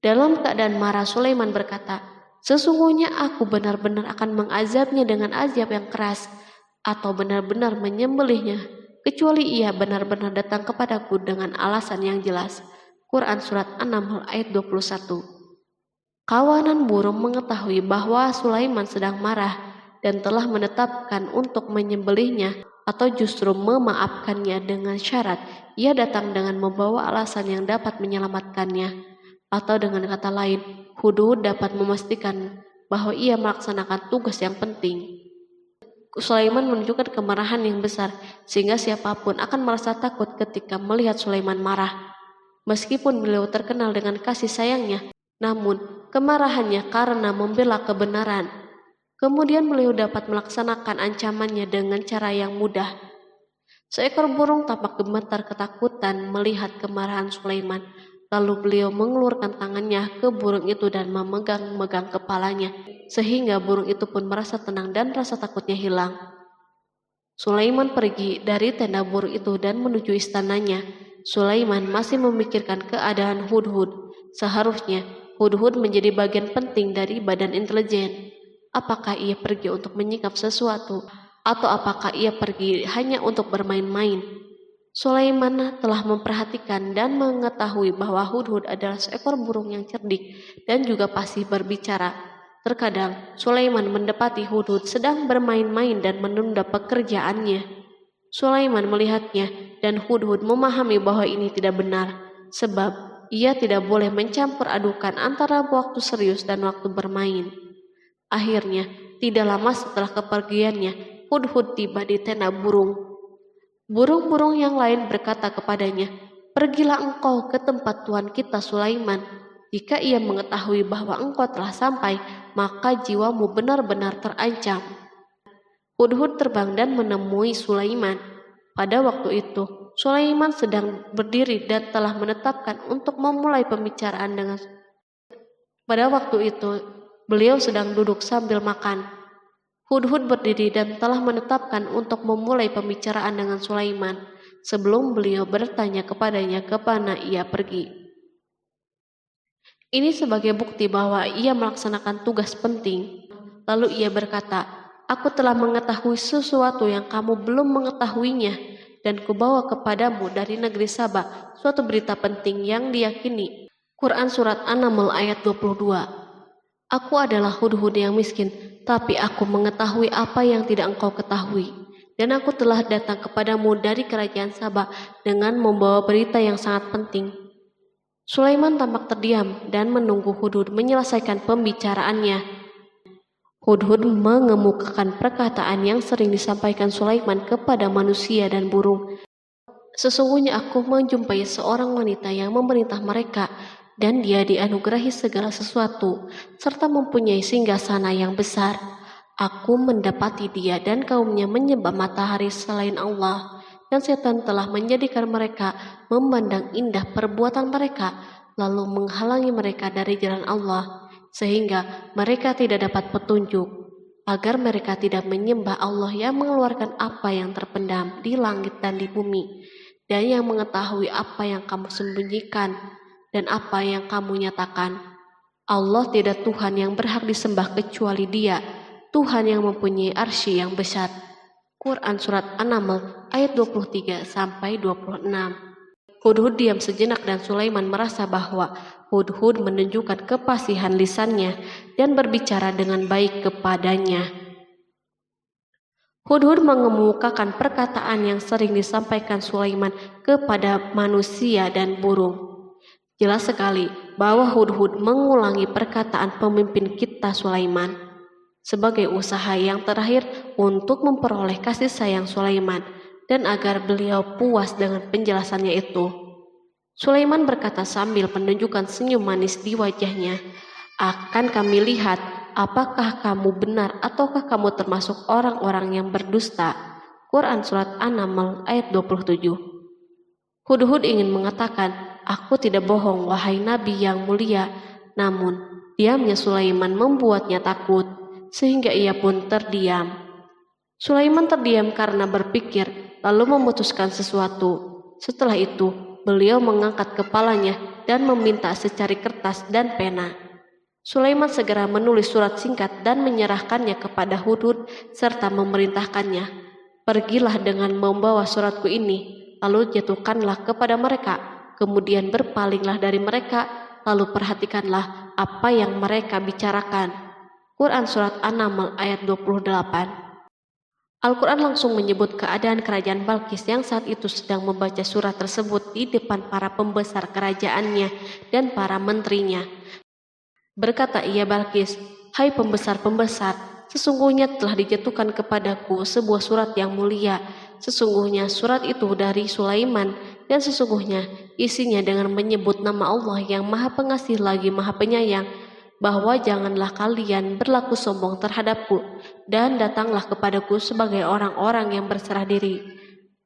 Dalam keadaan marah, Sulaiman berkata, sesungguhnya aku benar-benar akan mengazabnya dengan azab yang keras atau benar-benar menyembelihnya, kecuali ia benar-benar datang kepadaku dengan alasan yang jelas. Quran Surat An-Naml ayat 21. Kawanan burung mengetahui bahwa Sulaiman sedang marah dan telah menetapkan untuk menyembelihnya atau justru memaafkannya dengan syarat ia datang dengan membawa alasan yang dapat menyelamatkannya. Atau dengan kata lain, hudhud dapat memastikan bahwa ia melaksanakan tugas yang penting. Sulaiman menunjukkan kemarahan yang besar sehingga siapapun akan merasa takut ketika melihat Sulaiman marah. Meskipun beliau terkenal dengan kasih sayangnya, namun kemarahannya karena membela kebenaran. Kemudian beliau dapat melaksanakan ancamannya dengan cara yang mudah. Seekor burung tampak gemetar ketakutan melihat kemarahan Sulaiman. Lalu beliau mengeluarkan tangannya ke burung itu dan memegang-megang kepalanya, sehingga burung itu pun merasa tenang dan rasa takutnya hilang. Sulaiman pergi dari tenda burung itu dan menuju istananya. Sulaiman masih memikirkan keadaan hudhud. Seharusnya hudhud menjadi bagian penting dari badan intelijen. Apakah ia pergi untuk menyingkap sesuatu, atau apakah ia pergi hanya untuk bermain-main? Sulaiman telah memperhatikan dan mengetahui bahwa Hudhud adalah seekor burung yang cerdik dan juga fasih berbicara. Terkadang Sulaiman mendapati Hudhud sedang bermain-main dan menunda pekerjaannya. Sulaiman melihatnya dan Hudhud memahami bahwa ini tidak benar, sebab ia tidak boleh mencampur adukan antara waktu serius dan waktu bermain. Akhirnya, tidak lama setelah kepergiannya, Hudhud tiba di tenda burung. Burung-burung yang lain berkata kepadanya, "Pergilah engkau ke tempat tuan kita Sulaiman. Jika ia mengetahui bahwa engkau telah sampai, maka jiwamu benar-benar terancam." Hudhud terbang dan menemui Sulaiman. Pada waktu itu, Sulaiman sedang berdiri dan telah menetapkan untuk memulai pembicaraan dengan. Pada waktu itu, beliau sedang duduk sambil makan. Hudhud berdiri dan telah menetapkan untuk memulai pembicaraan dengan Sulaiman sebelum beliau bertanya kepadanya kemana ia pergi. Ini sebagai bukti bahwa ia melaksanakan tugas penting. Lalu ia berkata, "Aku telah mengetahui sesuatu yang kamu belum mengetahuinya, dan kubawa kepadamu dari negeri Saba suatu berita penting yang diyakini." Quran Surat An-Naml ayat 22. Aku adalah Hudhud yang miskin, tapi aku mengetahui apa yang tidak engkau ketahui. Dan aku telah datang kepadamu dari kerajaan Saba dengan membawa berita yang sangat penting. Sulaiman tampak terdiam dan menunggu Hudhud menyelesaikan pembicaraannya. Hudhud mengemukakan perkataan yang sering disampaikan Sulaiman kepada manusia dan burung. Sesungguhnya aku menjumpai seorang wanita yang memerintah mereka, dan dia dianugerahi segala sesuatu, serta mempunyai singgasana yang besar. Aku mendapati dia dan kaumnya menyembah matahari selain Allah, dan setan telah menjadikan mereka memandang indah perbuatan mereka, lalu menghalangi mereka dari jalan Allah, sehingga mereka tidak dapat petunjuk, agar mereka tidak menyembah Allah yang mengeluarkan apa yang terpendam di langit dan di bumi, dan yang mengetahui apa yang kamu sembunyikan dan apa yang kamu nyatakan. Allah tidak Tuhan yang berhak disembah kecuali Dia, Tuhan yang mempunyai arsy yang besar. Quran Surat An-Naml ayat 23-26. Hudhud diam sejenak dan Sulaiman merasa bahwa Hudhud menunjukkan kefasihan lisannya dan berbicara dengan baik kepadanya. Hudhud mengemukakan perkataan yang sering disampaikan Sulaiman kepada manusia dan burung. Jelas sekali bahwa Hudhud mengulangi perkataan pemimpin kita Sulaiman sebagai usaha yang terakhir untuk memperoleh kasih sayang Sulaiman dan agar beliau puas dengan penjelasannya itu. Sulaiman berkata sambil menunjukkan senyum manis di wajahnya, "Akan kami lihat apakah kamu benar ataukah kamu termasuk orang-orang yang berdusta." Quran Surat An-Naml ayat 27. Hudhud ingin mengatakan, "Aku tidak bohong, wahai Nabi yang mulia." Namun, diamnya Sulaiman membuatnya takut, sehingga ia pun terdiam. Sulaiman terdiam karena berpikir, lalu memutuskan sesuatu. Setelah itu, beliau mengangkat kepalanya dan meminta secari kertas dan pena. Sulaiman segera menulis surat singkat dan menyerahkannya kepada Hudhud serta memerintahkannya, "Pergilah dengan membawa suratku ini, lalu jatuhkanlah kepada mereka. Kemudian berpalinglah dari mereka, lalu perhatikanlah apa yang mereka bicarakan." Quran Surat An-Naml ayat 28. Al-Quran langsung menyebut keadaan kerajaan Balqis yang saat itu sedang membaca surat tersebut di depan para pembesar kerajaannya dan para menterinya. Berkata ia Balqis, "Hai pembesar-pembesar, sesungguhnya telah dijatuhkan kepadaku sebuah surat yang mulia. Sesungguhnya surat itu dari Sulaiman, dan sesungguhnya isinya dengan menyebut nama Allah yang Maha Pengasih lagi Maha Penyayang, bahwa janganlah kalian berlaku sombong terhadapku, dan datanglah kepadaku sebagai orang-orang yang berserah diri."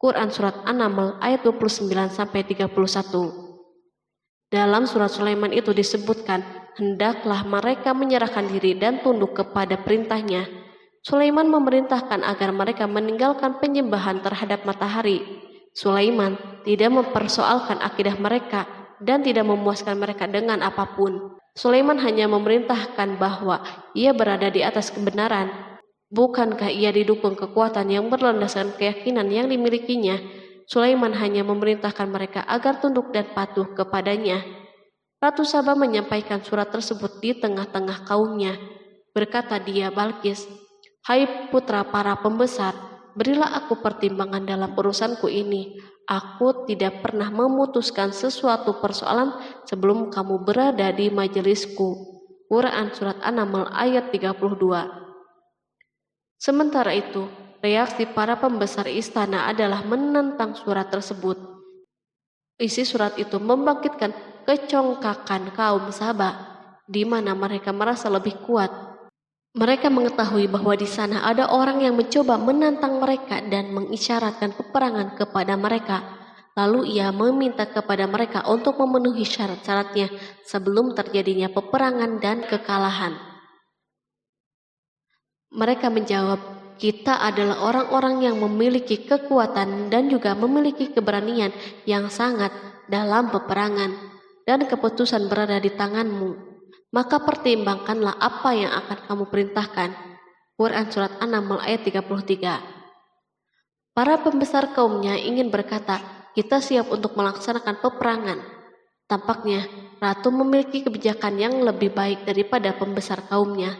Quran Surat An-Naml ayat 29-31. Dalam surat Sulaiman itu disebutkan, hendaklah mereka menyerahkan diri dan tunduk kepada perintahnya. Sulaiman memerintahkan agar mereka meninggalkan penyembahan terhadap matahari. Sulaiman tidak mempersoalkan akidah mereka dan tidak memuaskan mereka dengan apapun. Sulaiman hanya memerintahkan bahwa ia berada di atas kebenaran. Bukankah ia didukung kekuatan yang berlandaskan keyakinan yang dimilikinya? Sulaiman hanya memerintahkan mereka agar tunduk dan patuh kepadanya. Ratu Saba menyampaikan surat tersebut di tengah-tengah kaumnya. Berkata dia, Balkis, "Hai putra para pembesar, berilah aku pertimbangan dalam urusanku ini. Aku tidak pernah memutuskan sesuatu persoalan sebelum kamu berada di majelisku." Quran Surat An-Naml ayat 32. Sementara itu, reaksi para pembesar istana adalah menentang surat tersebut. Isi surat itu membangkitkan kecongkakan kaum Saba, di mana mereka merasa lebih kuat. Mereka mengetahui bahwa di sana ada orang yang mencoba menantang mereka dan mengisyaratkan peperangan kepada mereka. Lalu ia meminta kepada mereka untuk memenuhi syarat-syaratnya sebelum terjadinya peperangan dan kekalahan. Mereka menjawab, "Kita adalah orang-orang yang memiliki kekuatan dan juga memiliki keberanian yang sangat dalam peperangan, dan keputusan berada di tanganmu. Maka pertimbangkanlah apa yang akan kamu perintahkan." Quran Surat An-Naml ayat 33. Para pembesar kaumnya ingin berkata, "Kita siap untuk melaksanakan peperangan." Tampaknya ratu memiliki kebijakan yang lebih baik daripada pembesar kaumnya.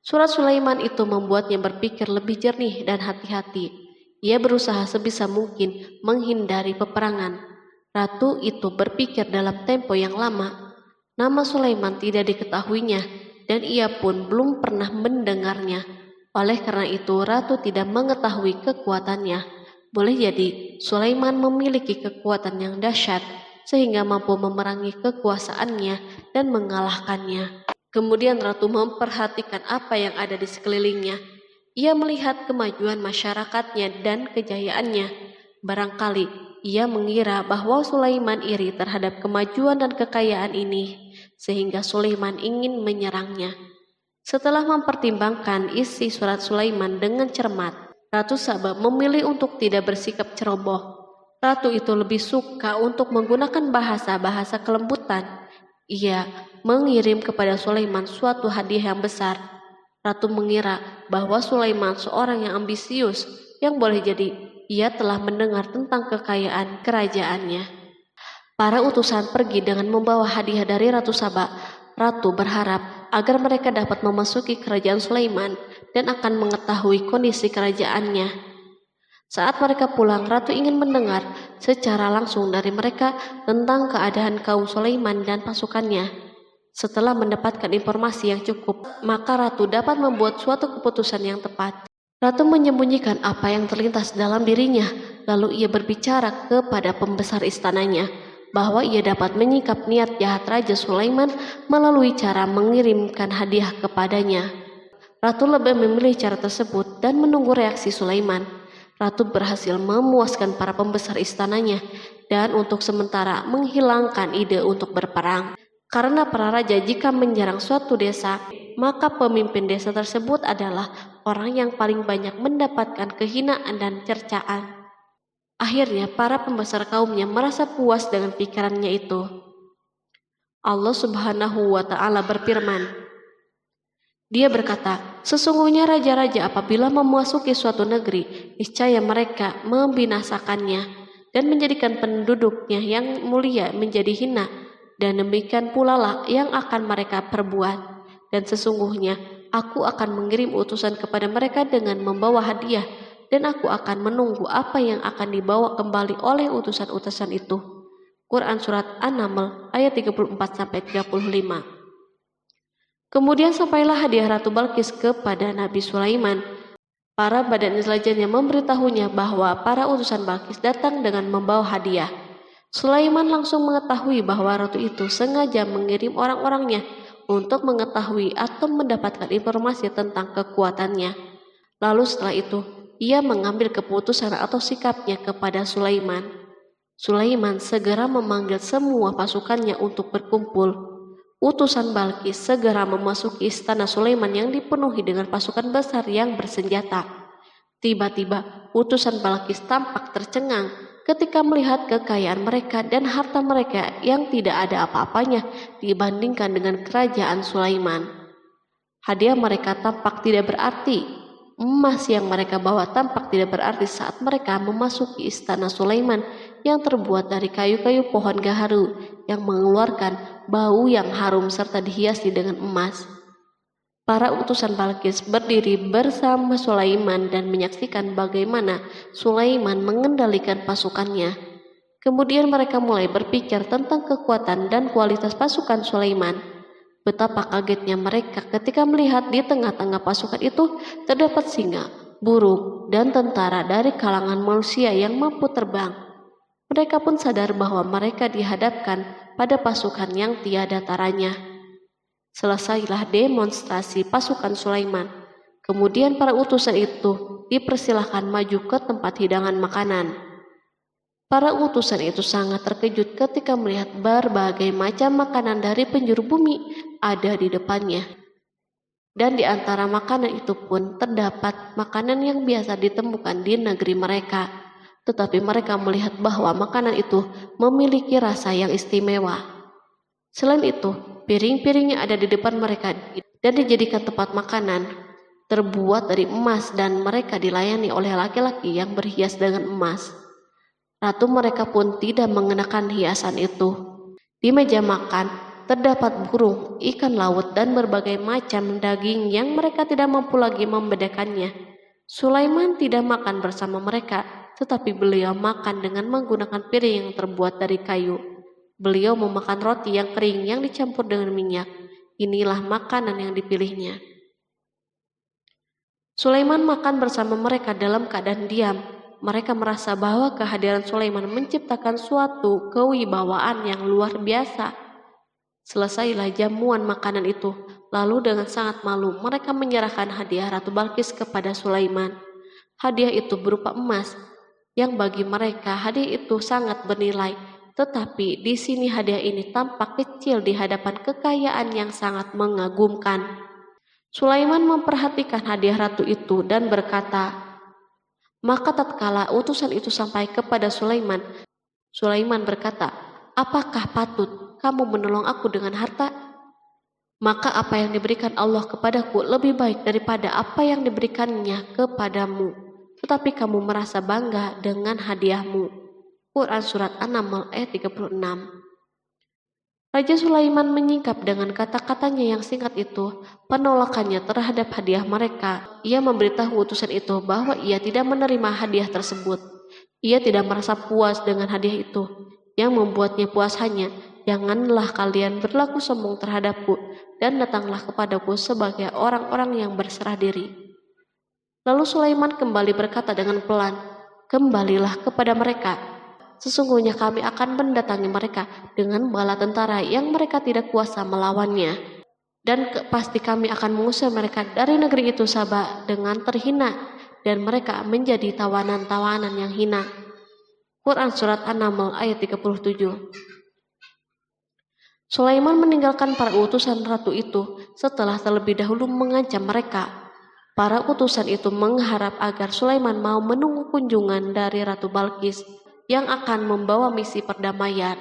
Surat Sulaiman itu membuatnya berpikir lebih jernih dan hati-hati. Ia berusaha sebisa mungkin menghindari peperangan. Ratu itu berpikir dalam tempo yang lama. Nama Sulaiman tidak diketahuinya, dan ia pun belum pernah mendengarnya. Oleh karena itu, ratu tidak mengetahui kekuatannya. Boleh jadi Sulaiman memiliki kekuatan yang dahsyat sehingga mampu memerangi kekuasaannya dan mengalahkannya. Kemudian ratu memperhatikan apa yang ada di sekelilingnya. Ia melihat kemajuan masyarakatnya dan kejayaannya. Barangkali ia mengira bahwa Sulaiman iri terhadap kemajuan dan kekayaan ini, sehingga Sulaiman ingin menyerangnya. Setelah mempertimbangkan isi surat Sulaiman dengan cermat, Ratu Saba memilih untuk tidak bersikap ceroboh. Ratu itu lebih suka untuk menggunakan bahasa-bahasa kelembutan. Ia mengirim kepada Sulaiman suatu hadiah yang besar. Ratu mengira bahwa Sulaiman seorang yang ambisius, yang boleh jadi ia telah mendengar tentang kekayaan kerajaannya. Para utusan pergi dengan membawa hadiah dari Ratu Saba. Ratu berharap agar mereka dapat memasuki kerajaan Sulaiman dan akan mengetahui kondisi kerajaannya. Saat mereka pulang, Ratu ingin mendengar secara langsung dari mereka tentang keadaan kaum Sulaiman dan pasukannya. Setelah mendapatkan informasi yang cukup, maka Ratu dapat membuat suatu keputusan yang tepat. Ratu menyembunyikan apa yang terlintas dalam dirinya, lalu ia berbicara kepada pembesar istananya bahwa ia dapat menyingkap niat jahat Raja Sulaiman melalui cara mengirimkan hadiah kepadanya. Ratu lebih memilih cara tersebut dan menunggu reaksi Sulaiman. Ratu berhasil memuaskan para pembesar istananya dan untuk sementara menghilangkan ide untuk berperang. Karena para raja jika menyerang suatu desa, maka pemimpin desa tersebut adalah orang yang paling banyak mendapatkan kehinaan dan cercaan. Akhirnya para pembesar kaumnya merasa puas dengan pikirannya itu. Allah Subhanahu wa Ta'ala berfirman, Dia berkata, "Sesungguhnya raja-raja apabila memasuki suatu negeri, niscaya mereka membinasakannya dan menjadikan penduduknya yang mulia menjadi hina, dan demikian pula lah yang akan mereka perbuat. Dan sesungguhnya aku akan mengirim utusan kepada mereka dengan membawa hadiah, dan aku akan menunggu apa yang akan dibawa kembali oleh utusan-utusan itu." Quran Surat An-Naml ayat 34-35. Kemudian sampailah hadiah Ratu Balkis kepada Nabi Sulaiman. Para badan intelijennya memberitahunya bahwa para utusan Balkis datang dengan membawa hadiah. Sulaiman langsung mengetahui bahwa ratu itu sengaja mengirim orang-orangnya untuk mengetahui atau mendapatkan informasi tentang kekuatannya. Lalu setelah itu, ia mengambil keputusan atau sikapnya kepada Sulaiman. Sulaiman segera memanggil semua pasukannya untuk berkumpul. Utusan Balkis segera memasuki istana Sulaiman yang dipenuhi dengan pasukan besar yang bersenjata. Tiba-tiba, utusan Balkis tampak tercengang ketika melihat kekayaan mereka dan harta mereka yang tidak ada apa-apanya dibandingkan dengan kerajaan Sulaiman. Hadiah mereka tampak tidak berarti. Emas yang mereka bawa tampak tidak berarti saat mereka memasuki istana Sulaiman yang terbuat dari kayu-kayu pohon gaharu yang mengeluarkan bau yang harum serta dihiasi dengan emas. Para utusan Balkis berdiri bersama Sulaiman dan menyaksikan bagaimana Sulaiman mengendalikan pasukannya. Kemudian mereka mulai berpikir tentang kekuatan dan kualitas pasukan Sulaiman. Betapa kagetnya mereka ketika melihat di tengah-tengah pasukan itu terdapat singa, burung, dan tentara dari kalangan manusia yang mampu terbang. Mereka pun sadar bahwa mereka dihadapkan pada pasukan yang tiada taranya. Selesailah demonstrasi pasukan Sulaiman. Kemudian para utusan itu dipersilahkan maju ke tempat hidangan makanan. Para utusan itu sangat terkejut ketika melihat berbagai macam makanan dari penjuru bumi ada di depannya. Dan di antara makanan itu pun terdapat makanan yang biasa ditemukan di negeri mereka. Tetapi mereka melihat bahwa makanan itu memiliki rasa yang istimewa. Selain itu, piring-piring yang ada di depan mereka dan dijadikan tempat makanan terbuat dari emas dan mereka dilayani oleh laki-laki yang berhias dengan emas. Ratu mereka pun tidak mengenakan hiasan itu. Di meja makan terdapat burung, ikan laut, dan berbagai macam daging yang mereka tidak mampu lagi membedakannya. Sulaiman tidak makan bersama mereka, tetapi beliau makan dengan menggunakan piring yang terbuat dari kayu. Beliau memakan roti yang kering yang dicampur dengan minyak. Inilah makanan yang dipilihnya. Sulaiman makan bersama mereka dalam keadaan diam. Mereka merasa bahwa kehadiran Sulaiman menciptakan suatu kewibawaan yang luar biasa. Selesailah jamuan makanan itu. Lalu dengan sangat malu mereka menyerahkan hadiah Ratu Balkis kepada Sulaiman. Hadiah itu berupa emas, yang bagi mereka hadiah itu sangat bernilai. Tetapi di sini hadiah ini tampak kecil di hadapan kekayaan yang sangat mengagumkan. Sulaiman memperhatikan hadiah ratu itu dan berkata, maka tatkala utusan itu sampai kepada Sulaiman, Sulaiman berkata, apakah patut kamu menolong aku dengan harta? Maka apa yang diberikan Allah kepadaku lebih baik daripada apa yang diberikannya kepadamu. Tetapi kamu merasa bangga dengan hadiahmu. Quran Surat An-Naml ayat 36. Raja Sulaiman menyingkap dengan kata-katanya yang singkat itu penolakannya terhadap hadiah mereka. Ia memberitahu utusan itu bahwa ia tidak menerima hadiah tersebut. Ia tidak merasa puas dengan hadiah itu. Yang membuatnya puas hanya, janganlah kalian berlaku sombong terhadapku dan datanglah kepadaku sebagai orang-orang yang berserah diri. Lalu Sulaiman kembali berkata dengan pelan, kembalilah kepada mereka. Sesungguhnya kami akan mendatangi mereka dengan bala tentara yang mereka tidak kuasa melawannya. Dan pasti kami akan mengusir mereka dari negeri itu Saba dengan terhina dan mereka menjadi tawanan-tawanan yang hina. Quran Surat An-Naml ayat 37. Sulaiman meninggalkan para utusan ratu itu setelah terlebih dahulu mengancam mereka. Para utusan itu mengharap agar Sulaiman mau menunggu kunjungan dari Ratu Balkis yang akan membawa misi perdamaian.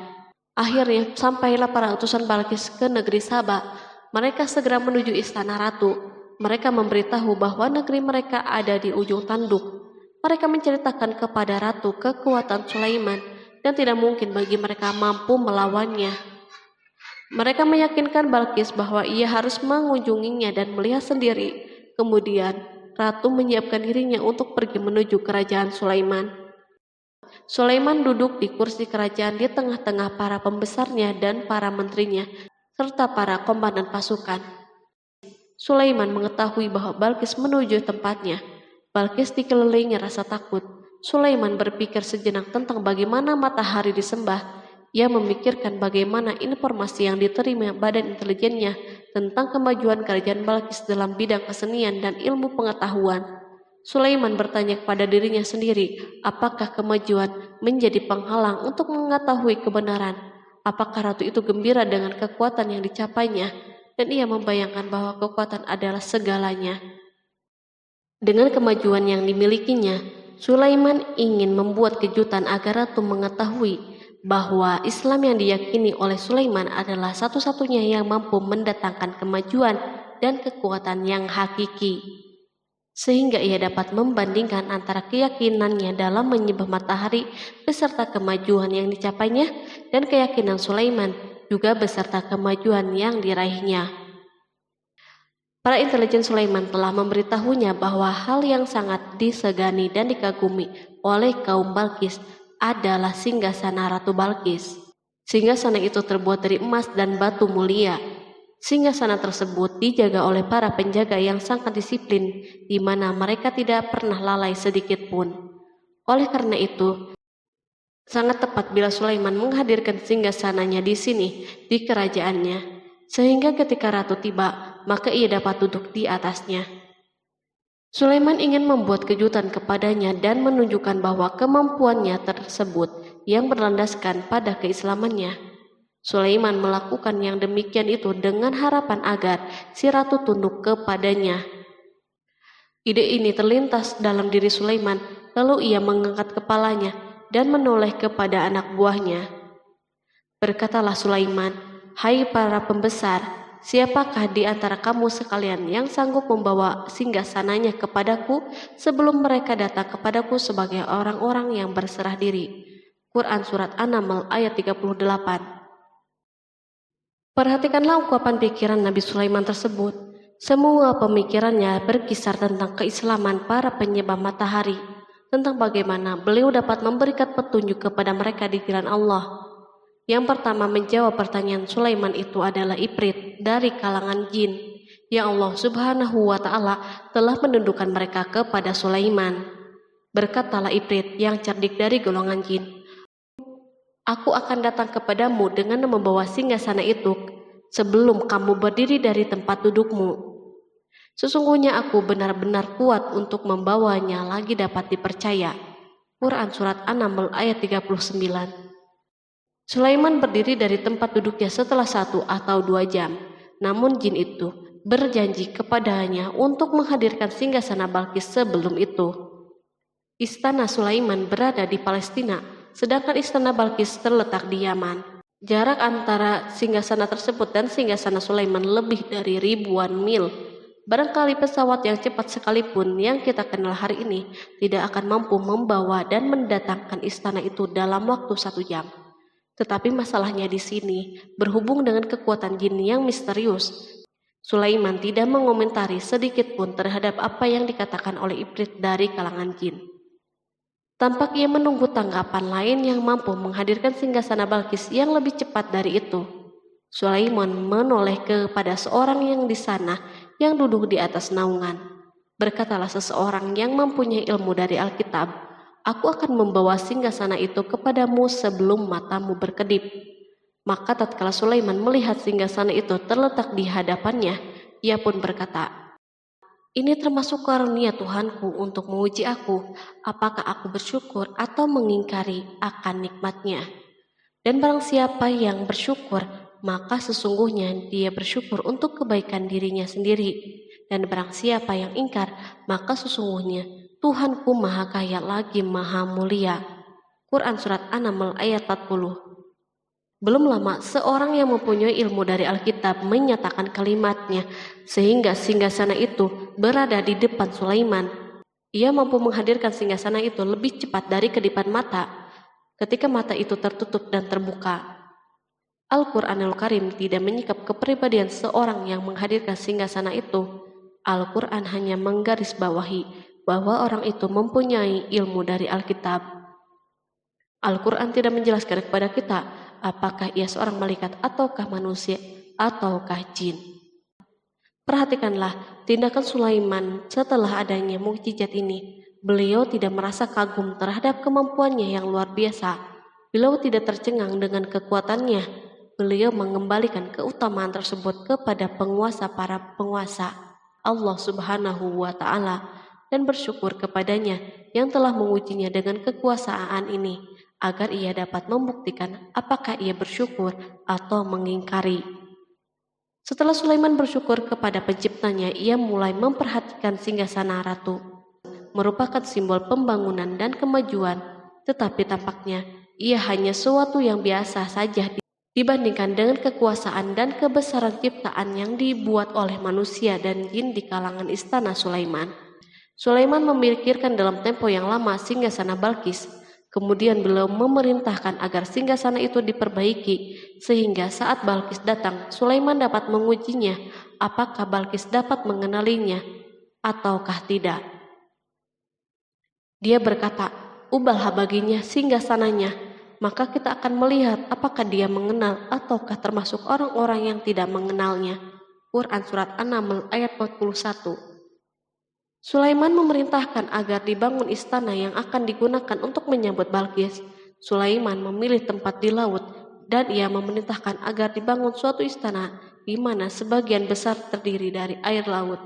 Akhirnya sampailah para utusan Balkis ke negeri Saba. Mereka segera menuju istana ratu. Mereka memberitahu bahwa negeri mereka ada di ujung tanduk. Mereka menceritakan kepada ratu kekuatan Sulaiman dan tidak mungkin bagi mereka mampu melawannya. Mereka meyakinkan Balkis bahwa ia harus mengunjunginya dan melihat sendiri. Kemudian ratu menyiapkan dirinya untuk pergi menuju kerajaan Sulaiman. Sulaiman duduk di kursi kerajaan di tengah-tengah para pembesarnya dan para menterinya, serta para komandan pasukan. Sulaiman mengetahui bahwa Balkis menuju tempatnya. Balkis dikelilingi rasa takut. Sulaiman berpikir sejenak tentang bagaimana matahari disembah. Ia memikirkan bagaimana informasi yang diterima badan intelijennya tentang kemajuan kerajaan Balkis dalam bidang kesenian dan ilmu pengetahuan. Sulaiman bertanya kepada dirinya sendiri, apakah kemajuan menjadi penghalang untuk mengetahui kebenaran? Apakah ratu itu gembira dengan kekuatan yang dicapainya? Dan ia membayangkan bahwa kekuatan adalah segalanya. Dengan kemajuan yang dimilikinya, Sulaiman ingin membuat kejutan agar ratu mengetahui bahwa Islam yang diyakini oleh Sulaiman adalah satu-satunya yang mampu mendatangkan kemajuan dan kekuatan yang hakiki. sehingga ia dapat membandingkan antara keyakinannya dalam menyembah matahari beserta kemajuan yang dicapainya dan keyakinan Sulaiman juga beserta kemajuan yang diraihnya. Para intelijen Sulaiman telah memberitahunya bahwa hal yang sangat disegani dan dikagumi oleh kaum Balkis adalah singgasana Ratu Balkis. Singgasana itu terbuat dari emas dan batu mulia. Singgasana tersebut dijaga oleh para penjaga yang sangat disiplin, di mana mereka tidak pernah lalai sedikit pun. Oleh karena itu, sangat tepat bila Sulaiman menghadirkan singgasananya di sini, di kerajaannya, sehingga ketika ratu tiba, maka ia dapat duduk di atasnya. Sulaiman ingin membuat kejutan kepadanya dan menunjukkan bahwa kemampuannya tersebut yang berlandaskan pada keislamannya. Sulaiman melakukan yang demikian itu dengan harapan agar si ratu tunduk kepadanya. Ide ini terlintas dalam diri Sulaiman, lalu ia mengangkat kepalanya dan menoleh kepada anak buahnya. Berkatalah Sulaiman, "Hai para pembesar, siapakah di antara kamu sekalian yang sanggup membawa singgasananya kepadaku sebelum mereka datang kepadaku sebagai orang-orang yang berserah diri?" Quran Surat An-Naml ayat 38. Perhatikanlah ungkapan pikiran Nabi Sulaiman tersebut. Semua pemikirannya berkisar tentang keislaman para penyembah matahari, tentang bagaimana beliau dapat memberikan petunjuk kepada mereka di jalan Allah. Yang pertama menjawab pertanyaan Sulaiman itu adalah Ifrit dari kalangan jin, yang Allah Subhanahu wa Ta'ala telah menundukkan mereka kepada Sulaiman. Berkatalah Ifrit yang cerdik dari golongan jin, "Aku akan datang kepadamu dengan membawa singgasana itu sebelum kamu berdiri dari tempat dudukmu. Sesungguhnya aku benar-benar kuat untuk membawanya lagi dapat dipercaya." Quran Surat An-Naml ayat 39. Sulaiman berdiri dari tempat duduknya setelah 1 atau 2 jam. Namun jin itu berjanji kepadanya untuk menghadirkan singgasana Balkis sebelum itu. Istana Sulaiman berada di Palestina, sedangkan istana Balkis terletak di Yaman. Jarak antara singgasana tersebut dan singgasana Sulaiman lebih dari ribuan mil. Barangkali pesawat yang cepat sekalipun yang kita kenal hari ini tidak akan mampu membawa dan mendatangkan istana itu dalam waktu 1 jam. Tetapi masalahnya di sini berhubung dengan kekuatan jin yang misterius. Sulaiman tidak mengomentari sedikit pun terhadap apa yang dikatakan oleh Ifrit dari kalangan jin. Tampak ia menunggu tanggapan lain yang mampu menghadirkan singgasana Balkis yang lebih cepat dari itu. Sulaiman menoleh kepada seorang yang di sana yang duduk di atas naungan. Berkatalah seseorang yang mempunyai ilmu dari Alkitab, "Aku akan membawa singgasana itu kepadamu sebelum matamu berkedip." Maka tatkala Sulaiman melihat singgasana itu terletak di hadapannya, ia pun berkata, "Ini termasuk karunia Tuhanku untuk menguji aku, apakah aku bersyukur atau mengingkari akan nikmatnya. Dan barang siapa yang bersyukur, maka sesungguhnya dia bersyukur untuk kebaikan dirinya sendiri. Dan barang siapa yang ingkar, maka sesungguhnya Tuhanku maha kaya lagi maha mulia." Quran Surat An-Naml ayat 40. Belum lama, seorang yang mempunyai ilmu dari Alkitab menyatakan kalimatnya, sehingga singgasana itu berada di depan Sulaiman. Ia mampu menghadirkan singgasana itu lebih cepat dari kedipan mata, ketika mata itu tertutup dan terbuka. Al-Quranul Karim tidak menyikap kepribadian seorang yang menghadirkan singgasana itu. Al-Quran hanya menggarisbawahi bahwa orang itu mempunyai ilmu dari Alkitab. Al-Quran tidak menjelaskan kepada kita apakah ia seorang malaikat ataukah manusia ataukah jin. Perhatikanlah tindakan Sulaiman setelah adanya mukjizat ini. Beliau tidak merasa kagum terhadap kemampuannya yang luar biasa. Beliau tidak tercengang dengan kekuatannya. Beliau mengembalikan keutamaan tersebut kepada penguasa para penguasa, Allah Subhanahu wa Ta'ala, dan bersyukur kepadanya yang telah mengujinya dengan kekuasaan ini, agar ia dapat membuktikan apakah ia bersyukur atau mengingkari. Setelah Sulaiman bersyukur kepada penciptanya, ia mulai memperhatikan singgasana ratu. Merupakan simbol pembangunan dan kemajuan, tetapi tampaknya ia hanya sesuatu yang biasa saja dibandingkan dengan kekuasaan dan kebesaran ciptaan yang dibuat oleh manusia dan jin di kalangan istana Sulaiman. Sulaiman memikirkan dalam tempo yang lama singgasana Balkis. Kemudian beliau memerintahkan agar singgasana itu diperbaiki, sehingga saat Balkis datang, Sulaiman dapat mengujinya apakah Balkis dapat mengenalinya ataukah tidak. Dia berkata, "Ubahlah baginya singgasananya, maka kita akan melihat apakah dia mengenal ataukah termasuk orang-orang yang tidak mengenalnya." Quran Surat An-Naml ayat 41. Sulaiman memerintahkan agar dibangun istana yang akan digunakan untuk menyambut Balkis. Sulaiman memilih tempat di laut dan ia memerintahkan agar dibangun suatu istana di mana sebagian besar terdiri dari air laut.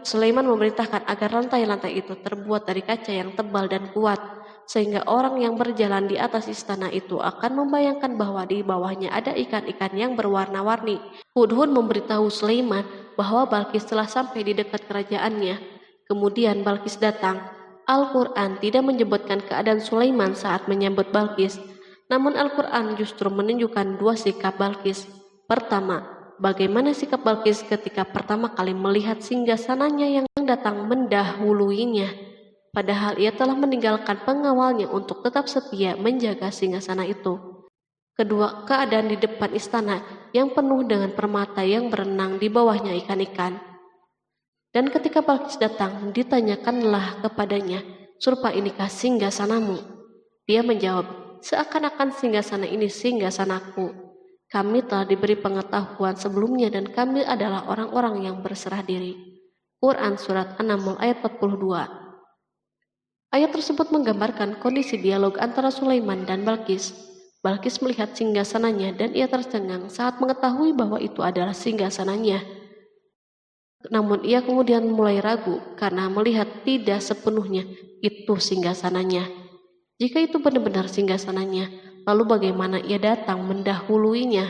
Sulaiman memerintahkan agar lantai-lantai itu terbuat dari kaca yang tebal dan kuat, sehingga orang yang berjalan di atas istana itu akan membayangkan bahwa di bawahnya ada ikan-ikan yang berwarna-warni. Hudhud memberitahu Sulaiman bahwa Balkis telah sampai di dekat kerajaannya. Kemudian Balkis datang. Al-Quran tidak menyebutkan keadaan Sulaiman saat menyambut Balkis, namun Al-Quran justru menunjukkan dua sikap Balkis. Pertama, bagaimana sikap Balkis ketika pertama kali melihat singgasananya yang datang mendahuluinya, padahal ia telah meninggalkan pengawalnya untuk tetap setia menjaga singgasana itu. Kedua, keadaan di depan istana yang penuh dengan permata yang berenang di bawahnya ikan-ikan. Dan ketika Balkis datang, ditanyakanlah kepadanya, "Serupa inikah singgasanamu?" Dia menjawab, "Seakan-akan singgasana ini singgasanaku. Kami telah diberi pengetahuan sebelumnya dan kami adalah orang-orang yang berserah diri." Quran Surat An-Naml ayat 42. Ayat tersebut menggambarkan kondisi dialog antara Sulaiman dan Balkis. Balkis melihat singgasananya dan ia tercengang saat mengetahui bahwa itu adalah singgasananya. Namun ia kemudian mulai ragu karena melihat tidak sepenuhnya itu singgasananya. Jika itu benar-benar singgasananya, lalu bagaimana ia datang mendahuluinya?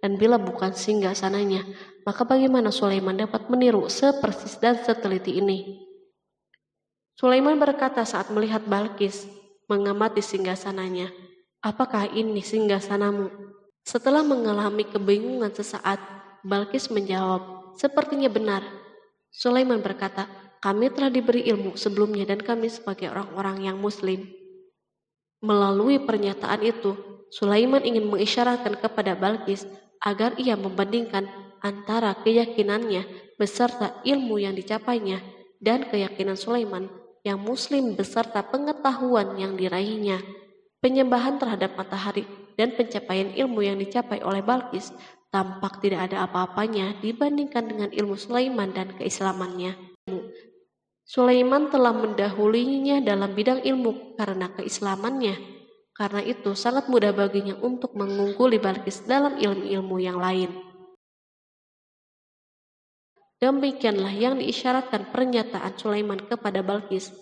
Dan bila bukan singgasananya, maka bagaimana Sulaiman dapat meniru sepersis dan seteliti ini? Sulaiman berkata saat melihat Balkis mengamati singgasananya, "Apakah ini singgasanamu?" Setelah mengalami kebingungan sesaat, Balkis menjawab, "Sepertinya benar." Sulaiman berkata, "Kami telah diberi ilmu sebelumnya dan kami sebagai orang-orang yang muslim." Melalui pernyataan itu, Sulaiman ingin mengisyaratkan kepada Balkis agar ia membandingkan antara keyakinannya beserta ilmu yang dicapainya dan keyakinan Sulaiman yang muslim beserta pengetahuan yang diraihnya. Penyembahan terhadap matahari dan pencapaian ilmu yang dicapai oleh Balkis tampak tidak ada apa-apanya dibandingkan dengan ilmu Sulaiman dan keislamannya. Sulaiman telah mendahulinya dalam bidang ilmu karena keislamannya. Karena itu sangat mudah baginya untuk mengungguli Balkis dalam ilmu-ilmu yang lain. Demikianlah yang diisyaratkan pernyataan Sulaiman kepada Balkis.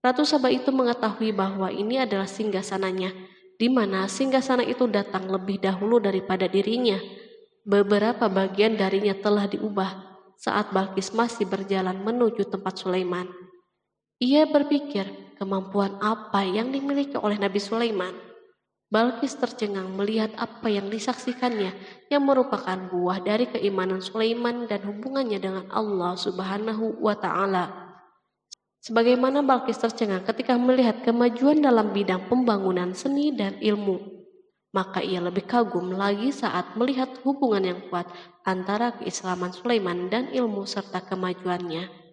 Ratu Saba itu mengetahui bahwa ini adalah singgasananya, di mana singgasana itu datang lebih dahulu daripada dirinya. Beberapa bagian darinya telah diubah saat Balkis masih berjalan menuju tempat Sulaiman. Ia berpikir kemampuan apa yang dimiliki oleh Nabi Sulaiman. Balkis tercengang melihat apa yang disaksikannya yang merupakan buah dari keimanan Sulaiman dan hubungannya dengan Allah Subhanahu wa Ta'ala. Sebagaimana Balkis tercengang ketika melihat kemajuan dalam bidang pembangunan seni dan ilmu, maka ia lebih kagum lagi saat melihat hubungan yang kuat antara keislaman Sulaiman dan ilmu serta kemajuannya.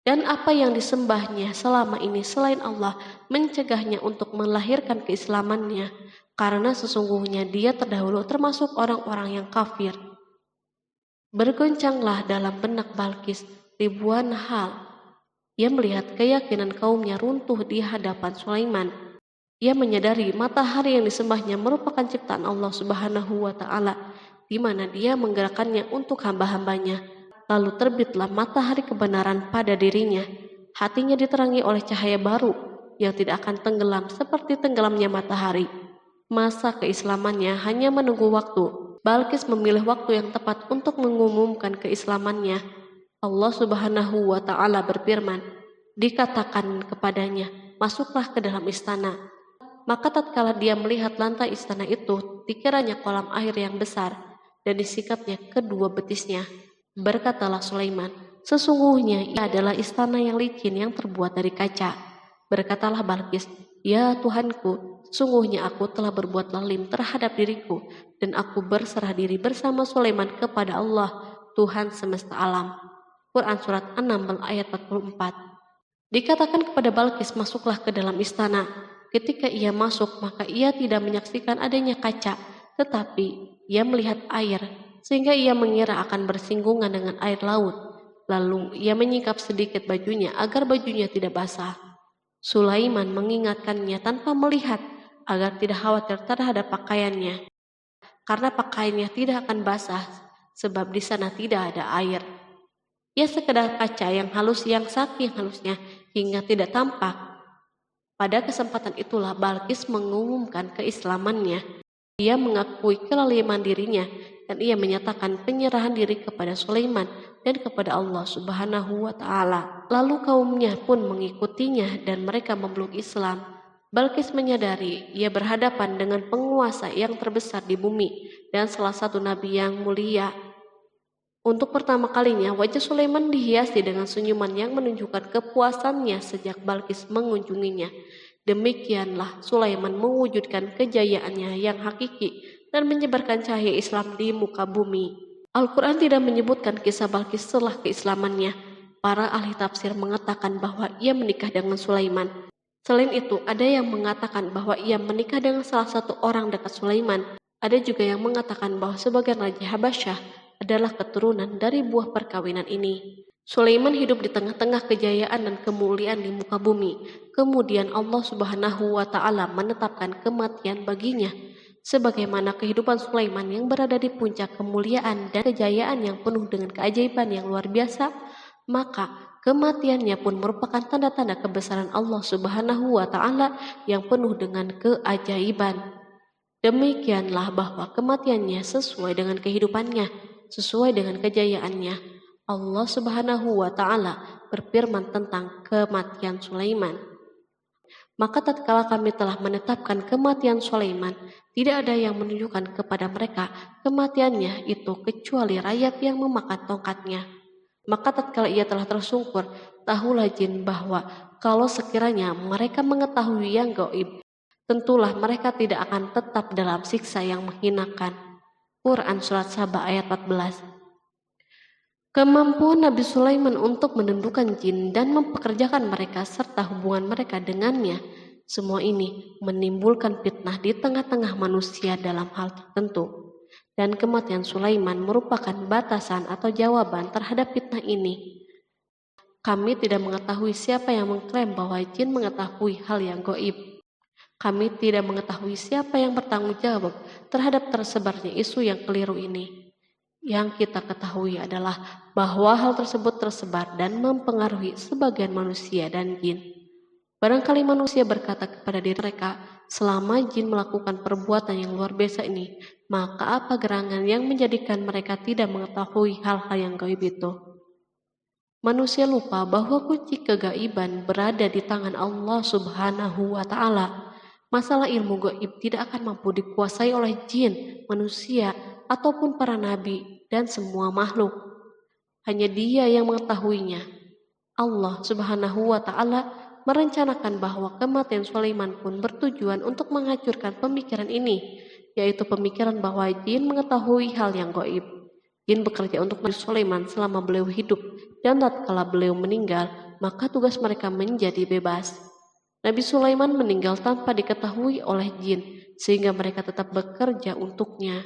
Dan apa yang disembahnya selama ini selain Allah mencegahnya untuk melahirkan keislamannya, karena sesungguhnya dia terdahulu termasuk orang-orang yang kafir. Bergoncanglah dalam benak Balkis ribuan hal. Ia melihat keyakinan kaumnya runtuh di hadapan Sulaiman. Ia menyadari matahari yang disembahnya merupakan ciptaan Allah Subhanahu wa Ta'ala, di mana dia menggerakkannya untuk hamba-hambanya. Lalu terbitlah matahari kebenaran pada dirinya. Hatinya diterangi oleh cahaya baru yang tidak akan tenggelam seperti tenggelamnya matahari. Masa keislamannya hanya menunggu waktu. Balkis memilih waktu yang tepat untuk mengumumkan keislamannya. Allah Subhanahu wa Ta'ala berfirman, dikatakan kepadanya, "Masuklah ke dalam istana." Maka tatkala dia melihat lantai istana itu, dikiranya kolam air yang besar dan disikapnya kedua betisnya. Berkatalah Sulaiman, Sesungguhnya ia adalah istana yang licin yang terbuat dari kaca. Berkatalah Balqis, "Ya Tuhanku, sesungguhnya aku telah berbuat zalim terhadap diriku, dan aku berserah diri bersama Sulaiman kepada Allah, Tuhan semesta alam." Quran Surat 6 ayat 44. Dikatakan kepada Balqis, masuklah ke dalam istana. Ketika ia masuk, maka ia tidak menyaksikan adanya kaca, tetapi ia melihat air, sehingga ia mengira akan bersinggungan dengan air laut. Lalu ia menyingkap sedikit bajunya agar bajunya tidak basah. Sulaiman mengingatkannya tanpa melihat agar tidak khawatir terhadap pakaiannya, karena pakaiannya tidak akan basah sebab di sana tidak ada air. Ia sekedar kaca yang halus yang saking halusnya hingga tidak tampak. Pada kesempatan itulah Balqis mengumumkan keislamannya. Ia mengakui kelaliman dirinya dan ia menyatakan penyerahan diri kepada Sulaiman dan kepada Allah Subhanahu wa Ta'ala. Lalu kaumnya pun mengikutinya dan mereka memeluk Islam. Balqis menyadari ia berhadapan dengan penguasa yang terbesar di bumi dan salah satu nabi yang mulia. Untuk pertama kalinya wajah Sulaiman dihiasi dengan senyuman yang menunjukkan kepuasannya sejak Balqis mengunjunginya. Demikianlah Sulaiman mewujudkan kejayaannya yang hakiki dan menyebarkan cahaya Islam di muka bumi. Al-Quran tidak menyebutkan kisah Balqis setelah keislamannya. Para ahli tafsir mengatakan bahwa ia menikah dengan Sulaiman. Selain itu, ada yang mengatakan bahwa ia menikah dengan salah satu orang dekat Sulaiman. Ada juga yang mengatakan bahwa sebagian Raja Habasyah adalah keturunan dari buah perkawinan ini. Sulaiman hidup di tengah-tengah kejayaan dan kemuliaan di muka bumi. Kemudian Allah Subhanahu wa Ta'ala menetapkan kematian baginya. Sebagaimana kehidupan Sulaiman yang berada di puncak kemuliaan dan kejayaan yang penuh dengan keajaiban yang luar biasa, maka kematiannya pun merupakan tanda-tanda kebesaran Allah Subhanahu wa Ta'ala yang penuh dengan keajaiban. Demikianlah bahwa kematiannya sesuai dengan kehidupannya, sesuai dengan kejayaannya. Allah Subhanahu wa Ta'ala berfirman tentang kematian Sulaiman. Maka tatkala kami telah menetapkan kematian Sulaiman, tidak ada yang menunjukkan kepada mereka kematiannya itu kecuali rayap yang memakan tongkatnya. Maka tatkala ia telah tersungkur, tahulah jin bahwa kalau sekiranya mereka mengetahui yang gaib, tentulah mereka tidak akan tetap dalam siksa yang menghinakan. Quran Surat Saba ayat 14. Kemampuan Nabi Sulaiman untuk menundukkan jin dan mempekerjakan mereka serta hubungan mereka dengannya, semua ini menimbulkan fitnah di tengah-tengah manusia dalam hal tertentu. Dan kematian Sulaiman merupakan batasan atau jawaban terhadap fitnah ini. Kami tidak mengetahui siapa yang mengklaim bahwa jin mengetahui hal yang gaib. Kami tidak mengetahui siapa yang bertanggung jawab terhadap tersebarnya isu yang keliru ini. Yang kita ketahui adalah bahwa hal tersebut tersebar dan mempengaruhi sebagian manusia dan jin. Barangkali manusia berkata kepada diri mereka, selama jin melakukan perbuatan yang luar biasa ini, maka apa gerangan yang menjadikan mereka tidak mengetahui hal-hal yang gaib itu? Manusia lupa bahwa kunci kegaiban berada di tangan Allah Subhanahu wa Ta'ala. Masalah ilmu gaib tidak akan mampu dikuasai oleh jin, manusia, ataupun para nabi dan semua makhluk. Hanya Dia yang mengetahuinya. Allah Subhanahu wa Ta'ala merencanakan bahwa kematian Sulaiman pun bertujuan untuk menghancurkan pemikiran ini, yaitu pemikiran bahwa jin mengetahui hal yang gaib. Jin bekerja untuk Nabi Sulaiman selama beliau hidup, dan tatkala beliau meninggal, maka tugas mereka menjadi bebas. Nabi Sulaiman meninggal tanpa diketahui oleh jin, sehingga mereka tetap bekerja untuknya.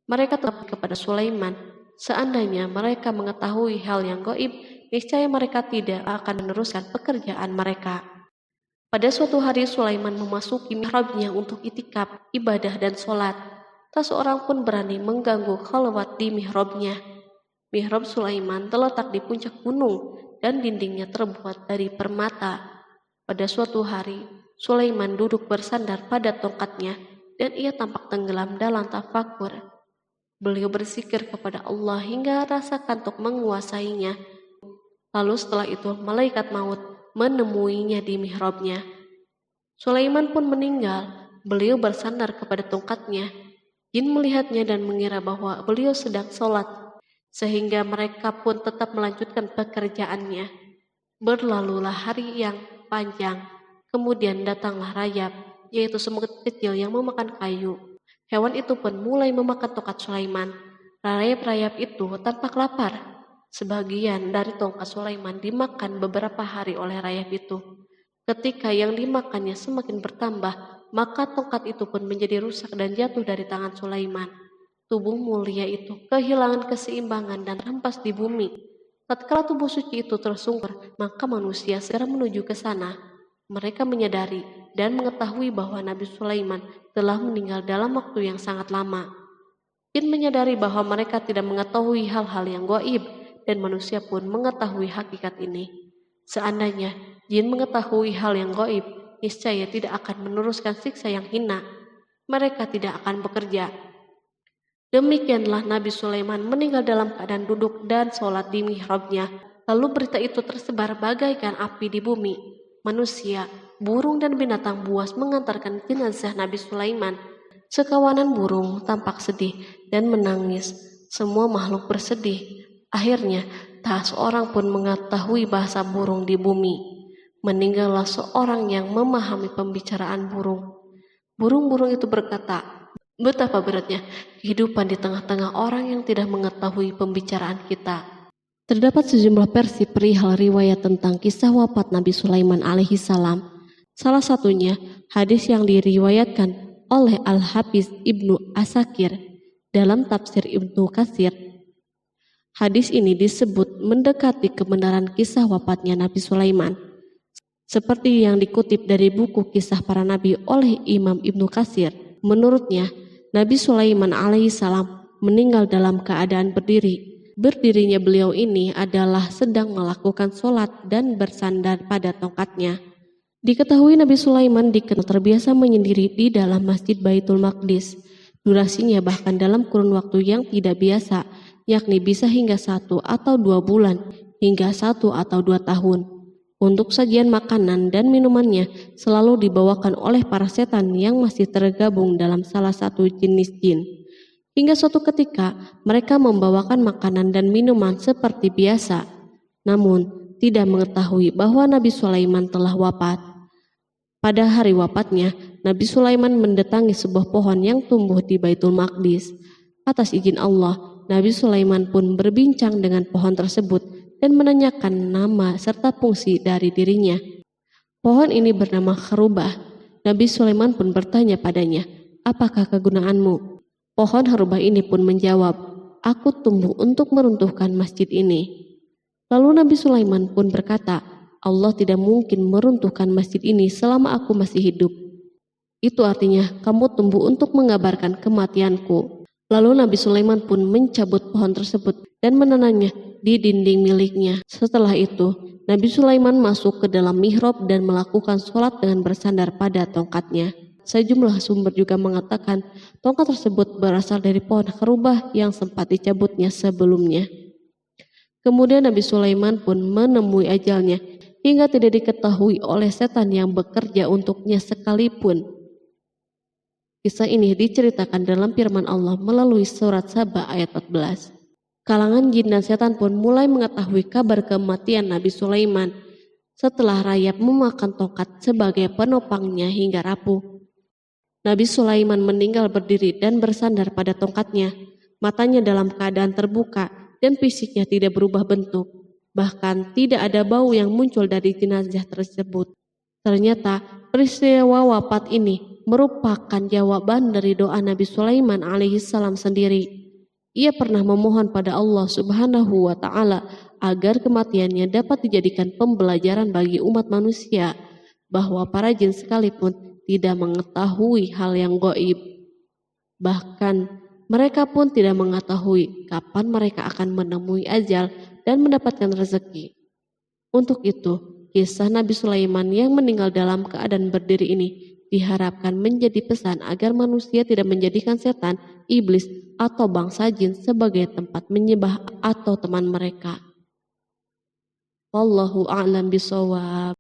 Mereka tetap kepada Sulaiman. Seandainya mereka mengetahui hal yang gaib, niscaya mereka tidak akan meneruskan pekerjaan mereka. Pada suatu hari Sulaiman memasuki mihrabnya untuk itikaf, ibadah dan sholat. Tak seorang pun berani mengganggu khalwat di mihrabnya. Mihrab Sulaiman terletak di puncak gunung dan dindingnya terbuat dari permata. Pada suatu hari, Sulaiman duduk bersandar pada tongkatnya dan ia tampak tenggelam dalam tafakur. Beliau berzikir kepada Allah hingga rasa kantuk menguasainya. Lalu setelah itu malaikat maut menemuinya di mihrabnya. Sulaiman pun meninggal. Beliau bersandar kepada tongkatnya. Jin melihatnya dan mengira bahwa beliau sedang sholat. sehingga mereka pun tetap melanjutkan pekerjaannya. Berlalulah hari yang panjang, kemudian datanglah rayap, yaitu semut kecil yang memakan kayu. Hewan itu pun mulai memakan tongkat Sulaiman. Rayap-rayap itu tampak lapar. Sebagian dari tongkat Sulaiman dimakan beberapa hari oleh rayap itu. Ketika yang dimakannya semakin bertambah, maka tongkat itu pun menjadi rusak dan jatuh dari tangan Sulaiman. Tubuh mulia itu kehilangan keseimbangan dan terhempas di bumi. Tatkala tubuh suci itu tersungkur, maka manusia segera menuju ke sana. Mereka menyadari dan mengetahui bahwa Nabi Sulaiman telah meninggal dalam waktu yang sangat lama. Jin menyadari bahwa mereka tidak mengetahui hal-hal yang gaib, dan manusia pun mengetahui hakikat ini. Seandainya jin mengetahui hal yang gaib, niscaya tidak akan meneruskan siksa yang hina. Mereka tidak akan bekerja. Demikianlah Nabi Sulaiman meninggal dalam keadaan duduk dan sholat di mihrabnya. Lalu berita itu tersebar bagaikan api di bumi. Manusia, burung dan binatang buas mengantarkan jenazah Nabi Sulaiman. Sekawanan burung tampak sedih dan menangis. Semua makhluk bersedih. Akhirnya, tak seorang pun mengetahui bahasa burung di bumi. Meninggallah seorang yang memahami pembicaraan burung. Burung-burung itu berkata, "Betapa beratnya kehidupan di tengah-tengah orang yang tidak mengetahui pembicaraan kita." Terdapat sejumlah versi perihal riwayat tentang kisah wafat Nabi Sulaiman alaihi salam. Salah satunya hadis yang diriwayatkan oleh Al-Hafiz Ibnu Asakir dalam tafsir Ibnu Katsir. Hadis ini disebut mendekati kebenaran kisah wafatnya Nabi Sulaiman. Seperti yang dikutip dari buku Kisah Para Nabi oleh Imam Ibnu Katsir. Menurutnya, Nabi Sulaiman alaihissalam meninggal dalam keadaan berdiri. Berdirinya beliau ini adalah sedang melakukan sholat dan bersandar pada tongkatnya. Diketahui Nabi Sulaiman dikenal terbiasa menyendiri di dalam Masjid Baitul Maqdis. Durasinya bahkan dalam kurun waktu yang tidak biasa, yakni bisa hingga 1 atau 2 bulan, hingga 1 atau 2 tahun. Untuk sajian makanan dan minumannya selalu dibawakan oleh para setan yang masih tergabung dalam salah satu jenis jin. Hingga suatu ketika mereka membawakan makanan dan minuman seperti biasa, namun tidak mengetahui bahwa Nabi Sulaiman telah wafat. Pada hari wafatnya, Nabi Sulaiman mendatangi sebuah pohon yang tumbuh di Baitul Maqdis. Atas izin Allah, Nabi Sulaiman pun berbincang dengan pohon tersebut dan menanyakan nama serta fungsi dari dirinya. Pohon ini bernama Kharubah. Nabi Sulaiman pun bertanya padanya, "Apakah kegunaanmu?" Pohon Kharubah ini pun menjawab, "Aku tumbuh untuk meruntuhkan masjid ini." Lalu Nabi Sulaiman pun berkata, "Allah tidak mungkin meruntuhkan masjid ini selama aku masih hidup. Itu artinya kamu tumbuh untuk mengabarkan kematianku." Lalu Nabi Sulaiman pun mencabut pohon tersebut dan menanamnya di dinding miliknya. Setelah itu, Nabi Sulaiman masuk ke dalam mihrab dan melakukan sholat dengan bersandar pada tongkatnya. Sejumlah sumber juga mengatakan tongkat tersebut berasal dari pohon Kharubah yang sempat dicabutnya sebelumnya. Kemudian Nabi Sulaiman pun menemui ajalnya hingga tidak diketahui oleh setan yang bekerja untuknya sekalipun. Kisah ini diceritakan dalam firman Allah melalui surat Saba ayat 14. Kalangan jin dan setan pun mulai mengetahui kabar kematian Nabi Sulaiman setelah rayap memakan tongkat sebagai penopangnya hingga rapuh. Nabi Sulaiman meninggal berdiri dan bersandar pada tongkatnya. Matanya dalam keadaan terbuka dan fisiknya tidak berubah bentuk. Bahkan tidak ada bau yang muncul dari jenazah tersebut. Ternyata peristiwa wafat ini merupakan jawaban dari doa Nabi Sulaiman alaihissalam sendiri. Ia pernah memohon pada Allah Subhanahu wa Ta'ala agar kematiannya dapat dijadikan pembelajaran bagi umat manusia, bahwa para jin sekalipun tidak mengetahui hal yang gaib. Bahkan mereka pun tidak mengetahui kapan mereka akan menemui ajal dan mendapatkan rezeki. Untuk itu, kisah Nabi Sulaiman yang meninggal dalam keadaan berdiri ini diharapkan menjadi pesan agar manusia tidak menjadikan setan, iblis, atau bangsa jin sebagai tempat menyembah atau teman mereka. Wallahu a'lam bishawab.